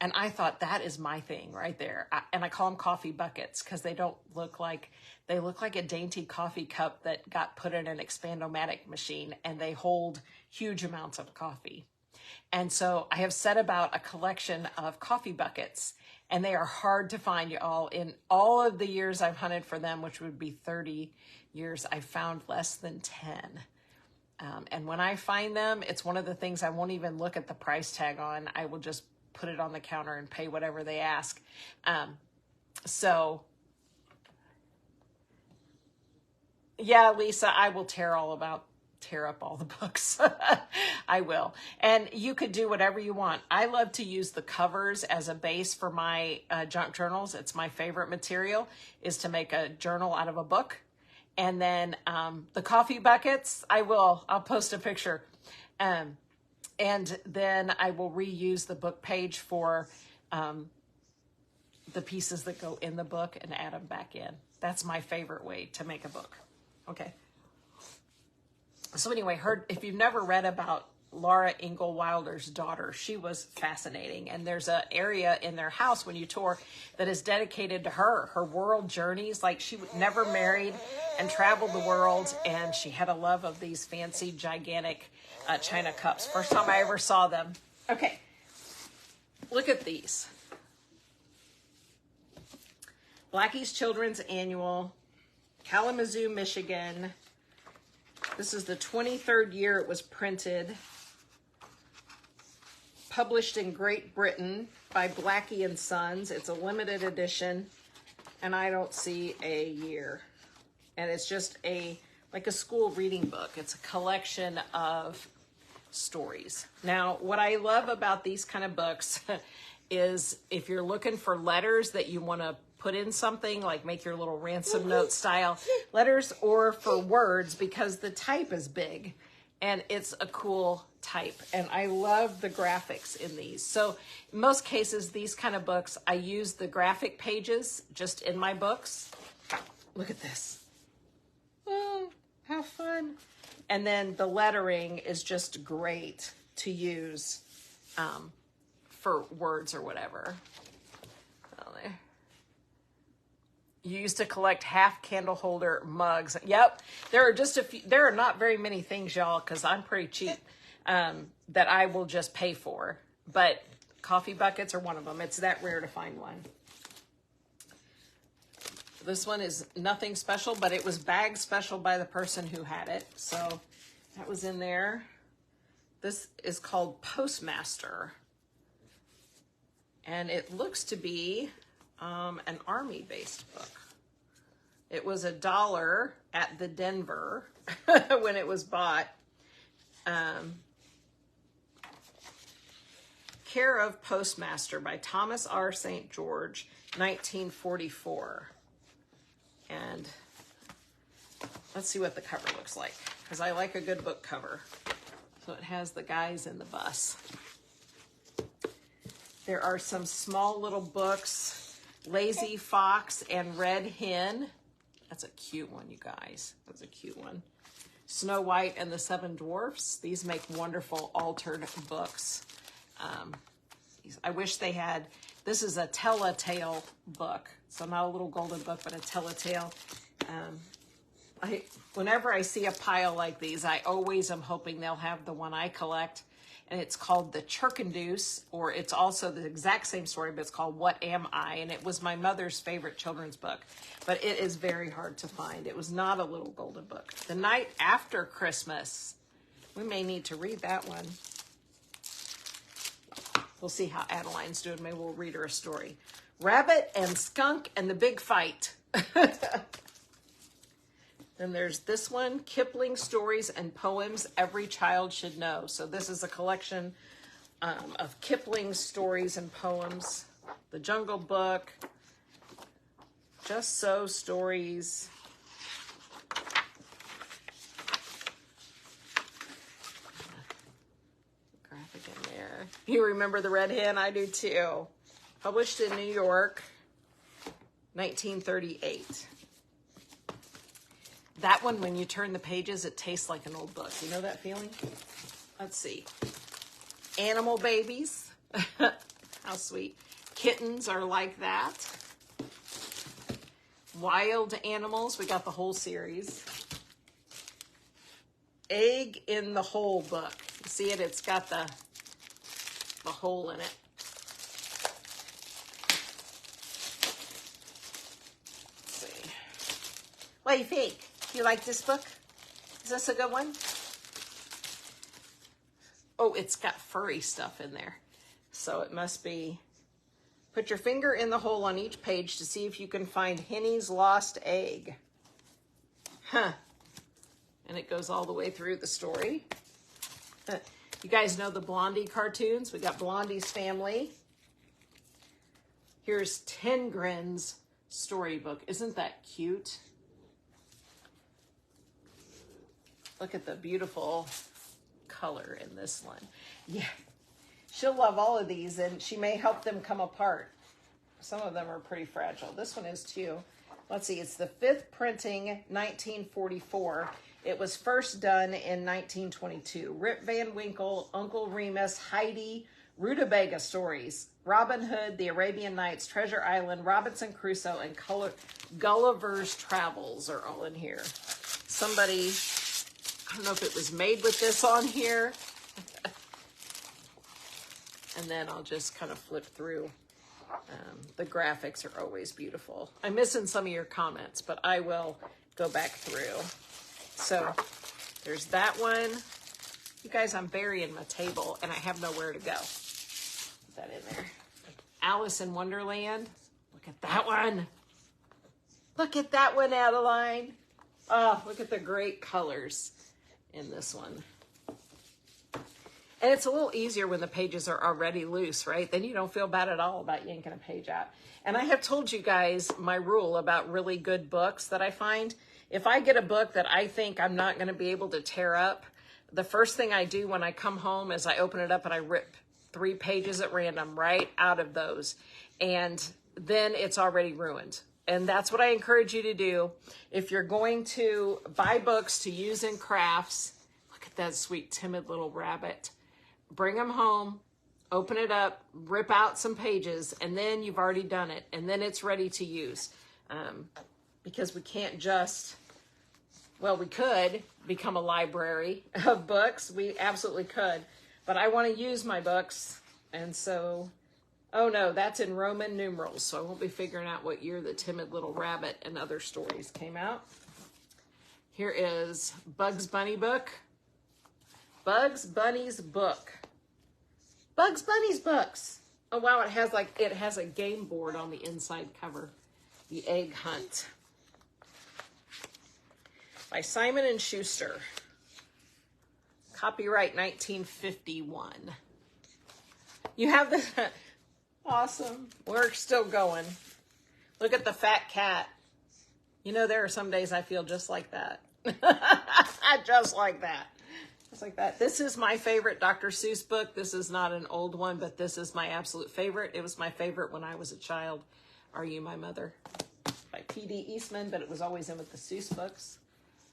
And I thought, that is my thing right there. And I call them coffee buckets because they don't look like, they look like a dainty coffee cup that got put in an Expandomatic machine, and they hold huge amounts of coffee. And so I have set about a collection of coffee buckets, and they are hard to find, y'all. In all of the years I've hunted for them, which would be 30 years, I found less than 10. And when I find them, it's one of the things I won't even look at the price tag on. I will just put it on the counter and pay whatever they ask. So yeah, Lisa, I will tear up all the books. I will. And you could do whatever you want. I love to use the covers as a base for my junk journals. It's my favorite material, is to make a journal out of a book. And then the coffee buckets, I'll post a picture. And then I will reuse the book page for the pieces that go in the book and add them back in. That's my favorite way to make a book. Okay. So anyway, if you've never read about Laura Ingalls Wilder's daughter, she was fascinating. And there's an area in their house when you tour that is dedicated to her world journeys. Like, she never married and traveled the world. And she had a love of these fancy, gigantic china cups. First time I ever saw them. Okay. Look at these. Blackie's Children's Annual, Kalamazoo, Michigan. This is the 23rd year it was printed. Published in Great Britain by Blackie and Sons. It's a limited edition, and I don't see a year. And it's just like a school reading book. It's a collection of stories. Now, what I love about these kind of books is if you're looking for letters that you want to put in something, like make your little ransom note style letters, or for words, because the type is big and it's a cool type. And I love the graphics in these. So in most cases, these kind of books, I use the graphic pages just in my books. Look at this. Oh, how fun. And then the lettering is just great to use for words or whatever. You used to collect half candle holder mugs. Yep. There are just a few, there are not very many things, y'all, because I'm pretty cheap, that I will just pay for. But coffee buckets are one of them. It's that rare to find one. This one is nothing special, but it was bagged special by the person who had it. So that was in there. This is called Postmaster. And it looks to be an Army-based book. It was $1 at the Denver when it was bought. Care of Postmaster by Thomas R. St. George, 1944. And let's see what the cover looks like, because I like a good book cover. So it has the guys in the bus. There are some small little books. Lazy Fox and Red Hen. That's a cute one, you guys. That's a cute one. Snow White and the Seven Dwarfs. These make wonderful altered books. I wish they had, this is a tell-a-tale book. So not a little golden book, but a tell-a-tale. Whenever I see a pile like these, I always am hoping they'll have the one I collect. And it's called The Chirkendoose, or it's also the exact same story, but it's called What Am I? And it was my mother's favorite children's book, but it is very hard to find. It was not a little golden book. The Night After Christmas. We may need to read that one. We'll see how Adeline's doing. Maybe we'll read her a story. Rabbit and Skunk and the Big Fight. Then there's this one, Kipling Stories and Poems Every Child Should Know. So this is a collection of Kipling stories and poems. The Jungle Book, Just So Stories. Graphic in there. You remember the Red Hen? I do too. Published in New York, 1938. That one, when you turn the pages, it tastes like an old book. You know that feeling? Let's see. Animal Babies. How sweet. Kittens Are Like That. Wild Animals. We got the whole series. Egg in the Hole book. You see it? It's got the hole in it. Let's see. What do you think? You like this book? Is this a good one? Oh, it's got furry stuff in there. So it must be, put your finger in the hole on each page to see if you can find Henny's lost egg. Huh. And it goes all the way through the story. You guys know the Blondie cartoons? We got Blondie's family. Here's Tengrin's storybook. Isn't that cute? Look at the beautiful color in this one. Yeah, she'll love all of these, and she may help them come apart. Some of them are pretty fragile. This one is too. Let's see, it's the 5th printing, 1944. It was first done in 1922. Rip Van Winkle, Uncle Remus, Heidi, Rutabaga stories, Robin Hood, The Arabian Nights, Treasure Island, Robinson Crusoe, and Gulliver's Travels are all in here. Somebody, I don't know if it was made with this on here. And then I'll just kind of flip through. The graphics are always beautiful. I'm missing some of your comments, but I will go back through. So there's that one. You guys, I'm burying my table and I have nowhere to go. Put that in there. Alice in Wonderland. Look at that one. Look at that one, Adeline. Oh, look at the great colors in this one. And it's a little easier when the pages are already loose, right? Then you don't feel bad at all about yanking a page out. And I have told you guys my rule about really good books that I find. If I get a book that I think I'm not going to be able to tear up, the first thing I do when I come home is I open it up and I rip 3 pages at random right out of those. And then it's already ruined. And that's what I encourage you to do. If you're going to buy books to use in crafts, look at that sweet, timid little rabbit. Bring them home, open it up, rip out some pages, and then you've already done it. And then it's ready to use. Because we can't just, well, we could become a library of books. We absolutely could. But I want to use my books. And so, oh no, that's in Roman numerals. So I won't be figuring out what year the Timid Little Rabbit and other stories came out. Here is Bugs Bunny book. Bugs Bunny's book. Bugs Bunny's books. Oh wow, it has a game board on the inside cover. The Egg Hunt. By Simon and Schuster. Copyright 1951. You have the awesome. We're still going. Look at the fat cat. You know, there are some days I feel just like that. Just like that. Just like that. This is my favorite Dr. Seuss book. This is not an old one, but this is my absolute favorite. It was my favorite when I was a child. Are You My Mother? By P.D. Eastman, but it was always in with the Seuss books.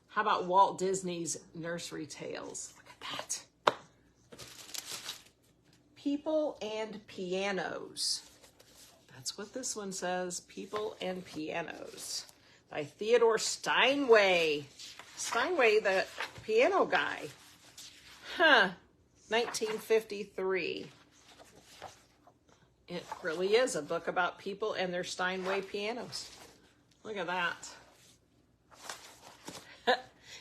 How about Walt Disney's Nursery Tales? Look at that. People and Pianos. That's what this one says. People and Pianos. By Theodore Steinway. Steinway, the piano guy. Huh. 1953. It really is a book about people and their Steinway pianos. Look at that.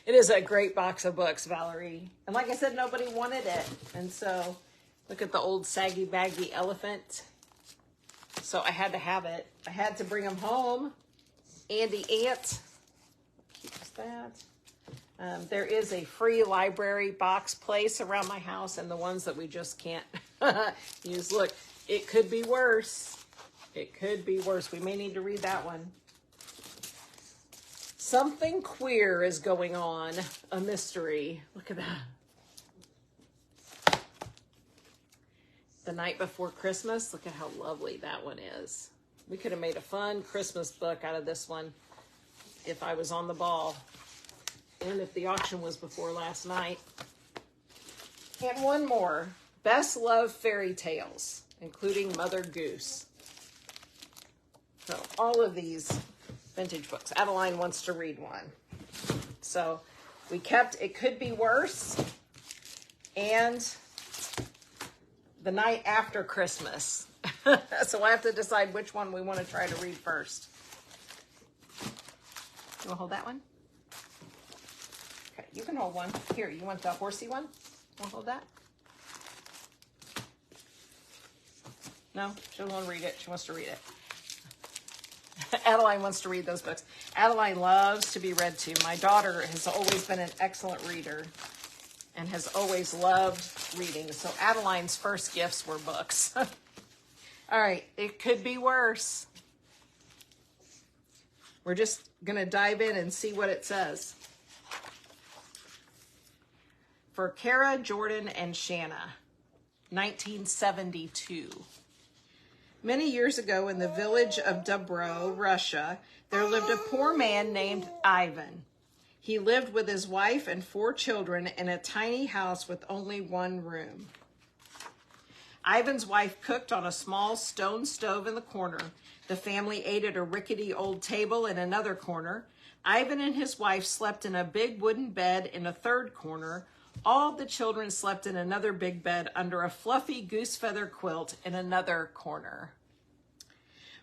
It is a great box of books, Valerie. And like I said, nobody wanted it. And so, look at the old saggy baggy elephant. So I had to have it. I had to bring him home. Andy Ant. How cute is that? There is a free library box place around my house, and the ones that we just can't use. Look, it could be worse. It could be worse. We may need to read that one. Something Queer is Going On. A mystery. Look at that. The Night Before Christmas. Look at how lovely that one is. We could have made a fun Christmas book out of this one if I was on the ball. And if the auction was before last night. And one more. Best Love Fairy Tales, including Mother Goose. So all of these vintage books. Adeline wants to read one. So we kept It Could Be Worse and The Night After Christmas. So I have to decide which one we want to try to read first. You want to hold that one? Okay, you can hold one. Here, you want the horsey one? Want to hold that? No, she doesn't want to read it. She wants to read it. Adeline wants to read those books. Adeline loves to be read to. My daughter has always been an excellent reader and has always loved reading. So Adeline's first gifts were books. All right, it could be worse. We're just going to dive in and see what it says. For Kara, Jordan, and Shanna, 1972. Many years ago in the village of Dobro, Russia, there lived a poor man named Ivan. He lived with his wife and 4 children in a tiny house with only one room. Ivan's wife cooked on a small stone stove in the corner. The family ate at a rickety old table in another corner. Ivan and his wife slept in a big wooden bed in a third corner. All the children slept in another big bed under a fluffy goose feather quilt in another corner.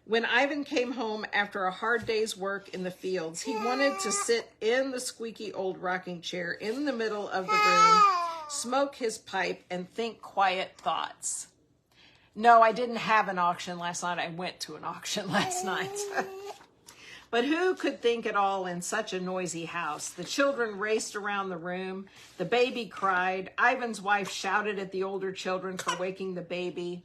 When Ivan came home after a hard day's work in the fields, he wanted to sit in the squeaky old rocking chair in the middle of the room, smoke his pipe, and think quiet thoughts. No, I didn't have an auction last night. I went to an auction last night. But who could think it all in such a noisy house? The children raced around the room. The baby cried. Ivan's wife shouted at the older children for waking the baby.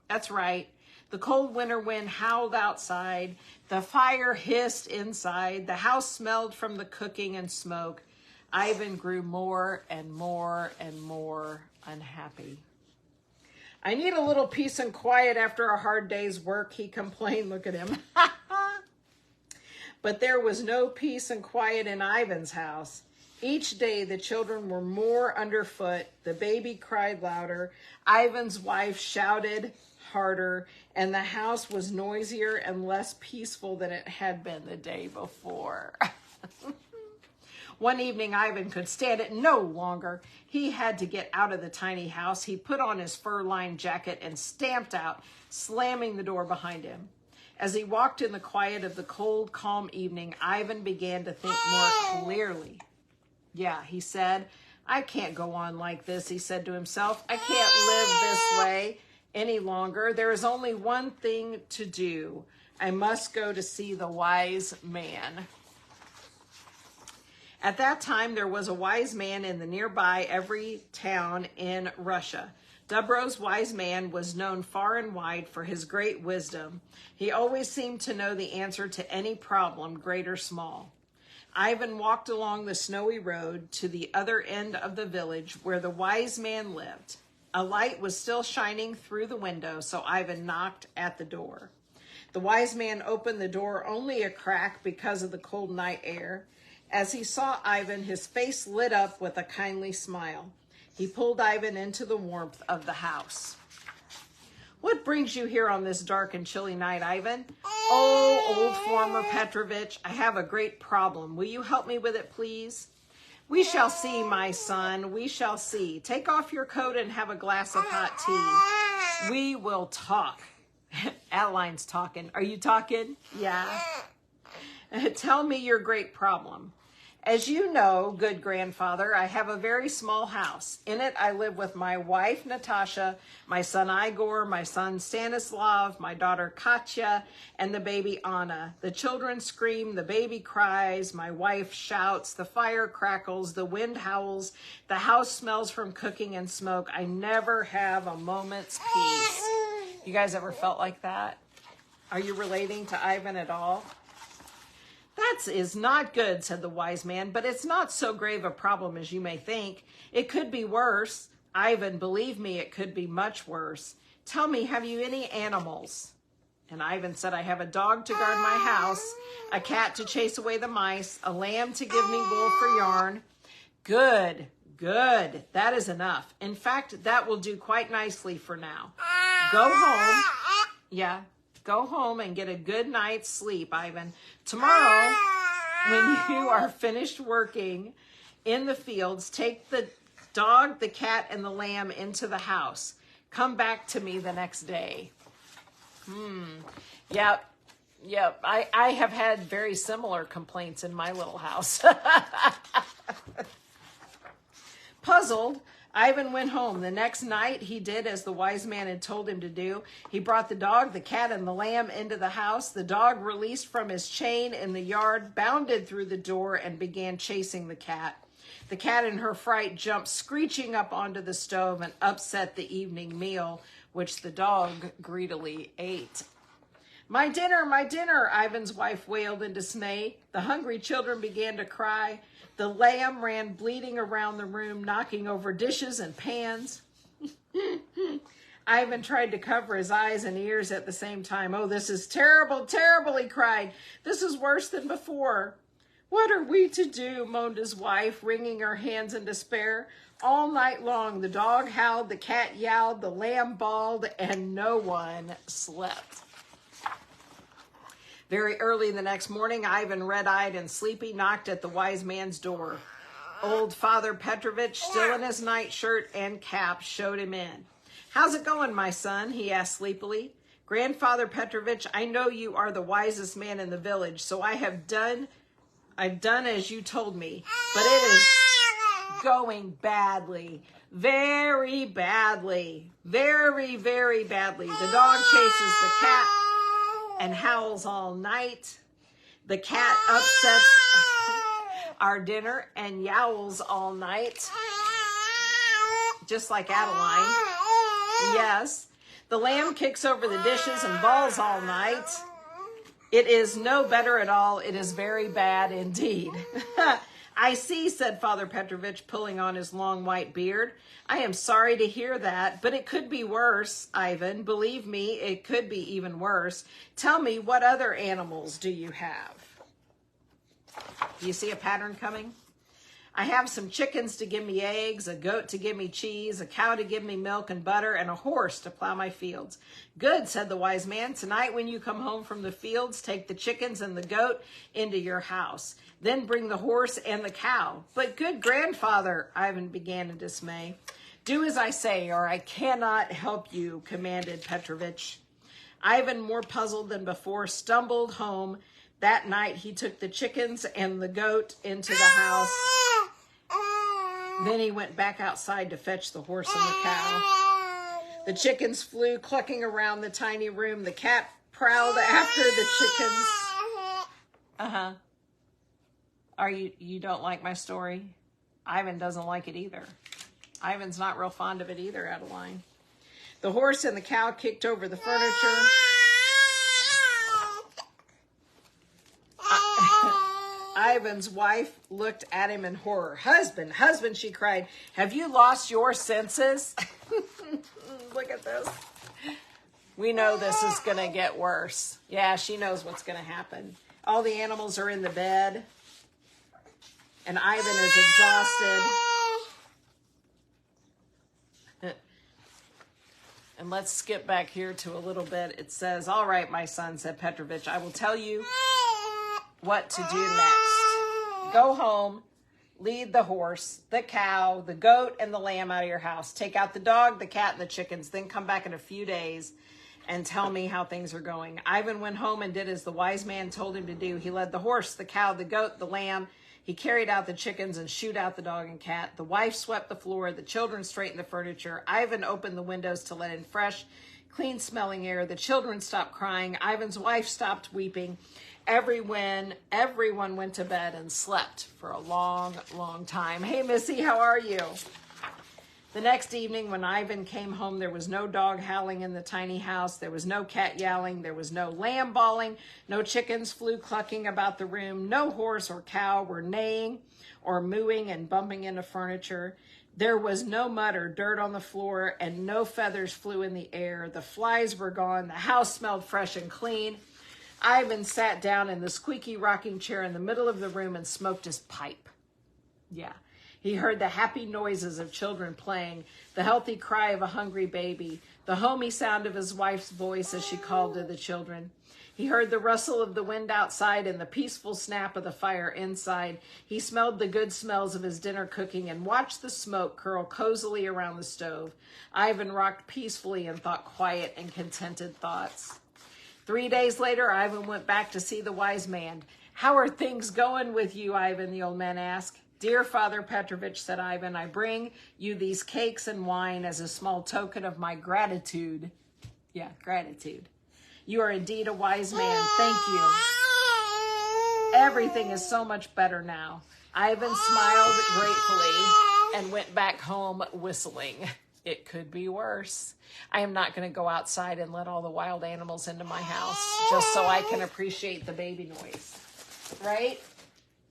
That's right. The cold winter wind howled outside. The fire hissed inside. The house smelled from the cooking and smoke. Ivan grew more and more and more unhappy. I need a little peace and quiet after a hard day's work, he complained. Look at him. But there was no peace and quiet in Ivan's house. Each day the children were more underfoot. The baby cried louder. Ivan's wife shouted harder, and the house was noisier and less peaceful than it had been the day before. One evening, Ivan could stand it no longer. He had to get out of the tiny house. He put on his fur-lined jacket and stamped out, slamming the door behind him. As he walked in the quiet of the cold, calm evening, Ivan began to think more clearly. Yeah, he said, I can't go on like this, he said to himself. I can't live this way any longer. There is only one thing to do. I must go to see the wise man. At that time, there was a wise man in the nearby every town in Russia. Dobro's wise man was known far and wide for his great wisdom. He always seemed to know the answer to any problem, great or small. Ivan walked along the snowy road to the other end of the village where the wise man lived. A light was still shining through the window, so Ivan knocked at the door. The wise man opened the door only a crack because of the cold night air. As he saw Ivan, his face lit up with a kindly smile. He pulled Ivan into the warmth of the house. What brings you here on this dark and chilly night, Ivan? Oh, old farmer Petrovich, I have a great problem. Will you help me with it, please? We shall see, my son. We shall see. Take off your coat and have a glass of hot tea. We will talk. Adeline's talking. Are you talking? Yeah. Tell me your great problem. As you know, good grandfather, I have a very small house. In it, I live with my wife, Natasha, my son, Igor, my son, Stanislav, my daughter, Katya, and the baby, Anna. The children scream, the baby cries, my wife shouts, the fire crackles, the wind howls, the house smells from cooking and smoke. I never have a moment's peace. You guys ever felt like that? Are you relating to Ivan at all? That is not good, said the wise man, but it's not so grave a problem as you may think. It could be worse. Ivan, believe me, it could be much worse. Tell me, have you any animals? And Ivan said, I have a dog to guard my house, a cat to chase away the mice, a lamb to give me wool for yarn. Good, good. That is enough. In fact, that will do quite nicely for now. Go home. Yeah. Go home and get a good night's sleep, Ivan. Tomorrow, when you are finished working in the fields, take the dog, the cat, and the lamb into the house. Come back to me the next day. Yep. I have had very similar complaints in my little house. Puzzled, Ivan went home. The next night, he did as the wise man had told him to do. He brought the dog, the cat, and the lamb into the house. The dog, released from his chain in the yard, bounded through the door and began chasing the cat. The cat, in her fright, jumped screeching up onto the stove and upset the evening meal, which the dog greedily ate. My dinner, Ivan's wife wailed in dismay. The hungry children began to cry. The lamb ran bleeding around the room, knocking over dishes and pans. Ivan tried to cover his eyes and ears at the same time. Oh, this is terrible, terrible, he cried. This is worse than before. What are we to do? Moaned his wife, wringing her hands in despair. All night long, the dog howled, the cat yowled, the lamb bawled, and no one slept. Very early the next morning, Ivan, red-eyed and sleepy, knocked at the wise man's door. Old Father Petrovich, still in his nightshirt and cap, showed him in. How's it going, my son? He asked sleepily. Grandfather Petrovich, I know you are the wisest man in the village, so I've done as you told me, but it is going badly. Very badly. Very, very badly. The dog chases the cat and howls all night. The cat upsets our dinner and yowls all night, just like Adeline. Yes. The lamb kicks over the dishes and bawls all night. It is no better at all. It is very bad indeed. I see, said Father Petrovich, pulling on his long white beard. I am sorry to hear that, but it could be worse, Ivan. Believe me, it could be even worse. Tell me, what other animals do you have? Do you see a pattern coming? I have some chickens to give me eggs, a goat to give me cheese, a cow to give me milk and butter, and a horse to plow my fields. Good, said the wise man. Tonight when you come home from the fields, take the chickens and the goat into your house. Then bring the horse and the cow. But good grandfather, Ivan began in dismay. Do as I say, or I cannot help you, commanded Petrovich. Ivan, more puzzled than before, stumbled home. That night he took the chickens and the goat into the house. Then he went back outside to fetch the horse and the cow. The chickens flew clucking around the tiny room. The cat prowled after the chickens. You don't like my story? Ivan doesn't like it either. Ivan's not real fond of it either, Adeline. The horse and the cow kicked over the furniture. Ivan's wife looked at him in horror. Husband, husband, she cried, have you lost your senses? Look at this. We know this is going to get worse. Yeah, she knows what's going to happen. All the animals are in the bed, and Ivan is exhausted. And let's skip back here to a little bit. It says, all right, my son, said Petrovich, I will tell you what to do next. Go home, lead the horse, the cow, the goat, and the lamb out of your house. Take out the dog, the cat, and the chickens. Then come back in a few days and tell me how things are going. Ivan went home and did as the wise man told him to do. He led the horse, the cow, the goat, the lamb. He carried out the chickens and shooed out the dog and cat. The wife swept the floor. The children straightened the furniture. Ivan opened the windows to let in fresh, clean-smelling air. The children stopped crying. Ivan's wife stopped weeping. Everyone went to bed and slept for a long, long time. Hey, Missy, how are you? The next evening when Ivan came home, there was no dog howling in the tiny house. There was no cat yowling. There was no lamb bawling. No chickens flew clucking about the room. No horse or cow were neighing or mooing and bumping into furniture. There was no mud or dirt on the floor, and no feathers flew in the air. The flies were gone. The house smelled fresh and clean. Ivan sat down in the squeaky rocking chair in the middle of the room and smoked his pipe. Yeah. He heard the happy noises of children playing, the healthy cry of a hungry baby, the homey sound of his wife's voice as she called to the children. He heard the rustle of the wind outside and the peaceful snap of the fire inside. He smelled the good smells of his dinner cooking and watched the smoke curl cozily around the stove. Ivan rocked peacefully and thought quiet and contented thoughts. 3 days later, Ivan went back to see the wise man. How are things going with you, Ivan? The old man asked. Dear Father Petrovich, said Ivan, I bring you these cakes and wine as a small token of my gratitude. Yeah, gratitude. You are indeed a wise man. Thank you. Everything is so much better now. Ivan smiled gratefully and went back home whistling. It could be worse. I am not going to go outside and let all the wild animals into my house just so I can appreciate the baby noise. Right?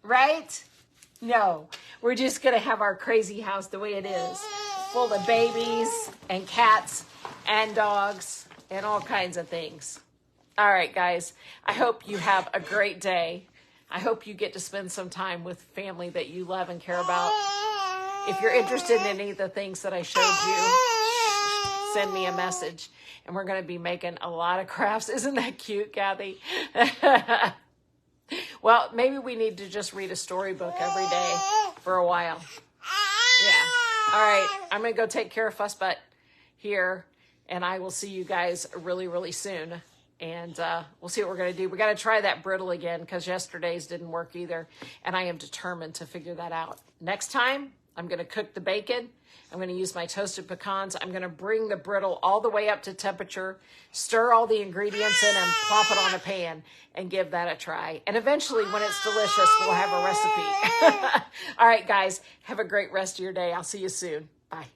Right? No, we're just going to have our crazy house the way it is, full of babies and cats and dogs and all kinds of things. All right, guys, I hope you have a great day. I hope you get to spend some time with family that you love and care about. If you're interested in any of the things that I showed you, send me a message. And we're going to be making a lot of crafts. Isn't that cute, Kathy? Well, maybe we need to just read a storybook every day for a while. Yeah. All right. I'm going to go take care of Fussbutt here, and I will see you guys really, really soon. And we'll see what we're going to do. We got to try that brittle again because yesterday's didn't work either. And I am determined to figure that out. Next time, I'm going to cook the bacon. I'm going to use my toasted pecans. I'm going to bring the brittle all the way up to temperature, stir all the ingredients in and plop it on a pan and give that a try. And eventually, when it's delicious, we'll have a recipe. All right, guys, have a great rest of your day. I'll see you soon. Bye.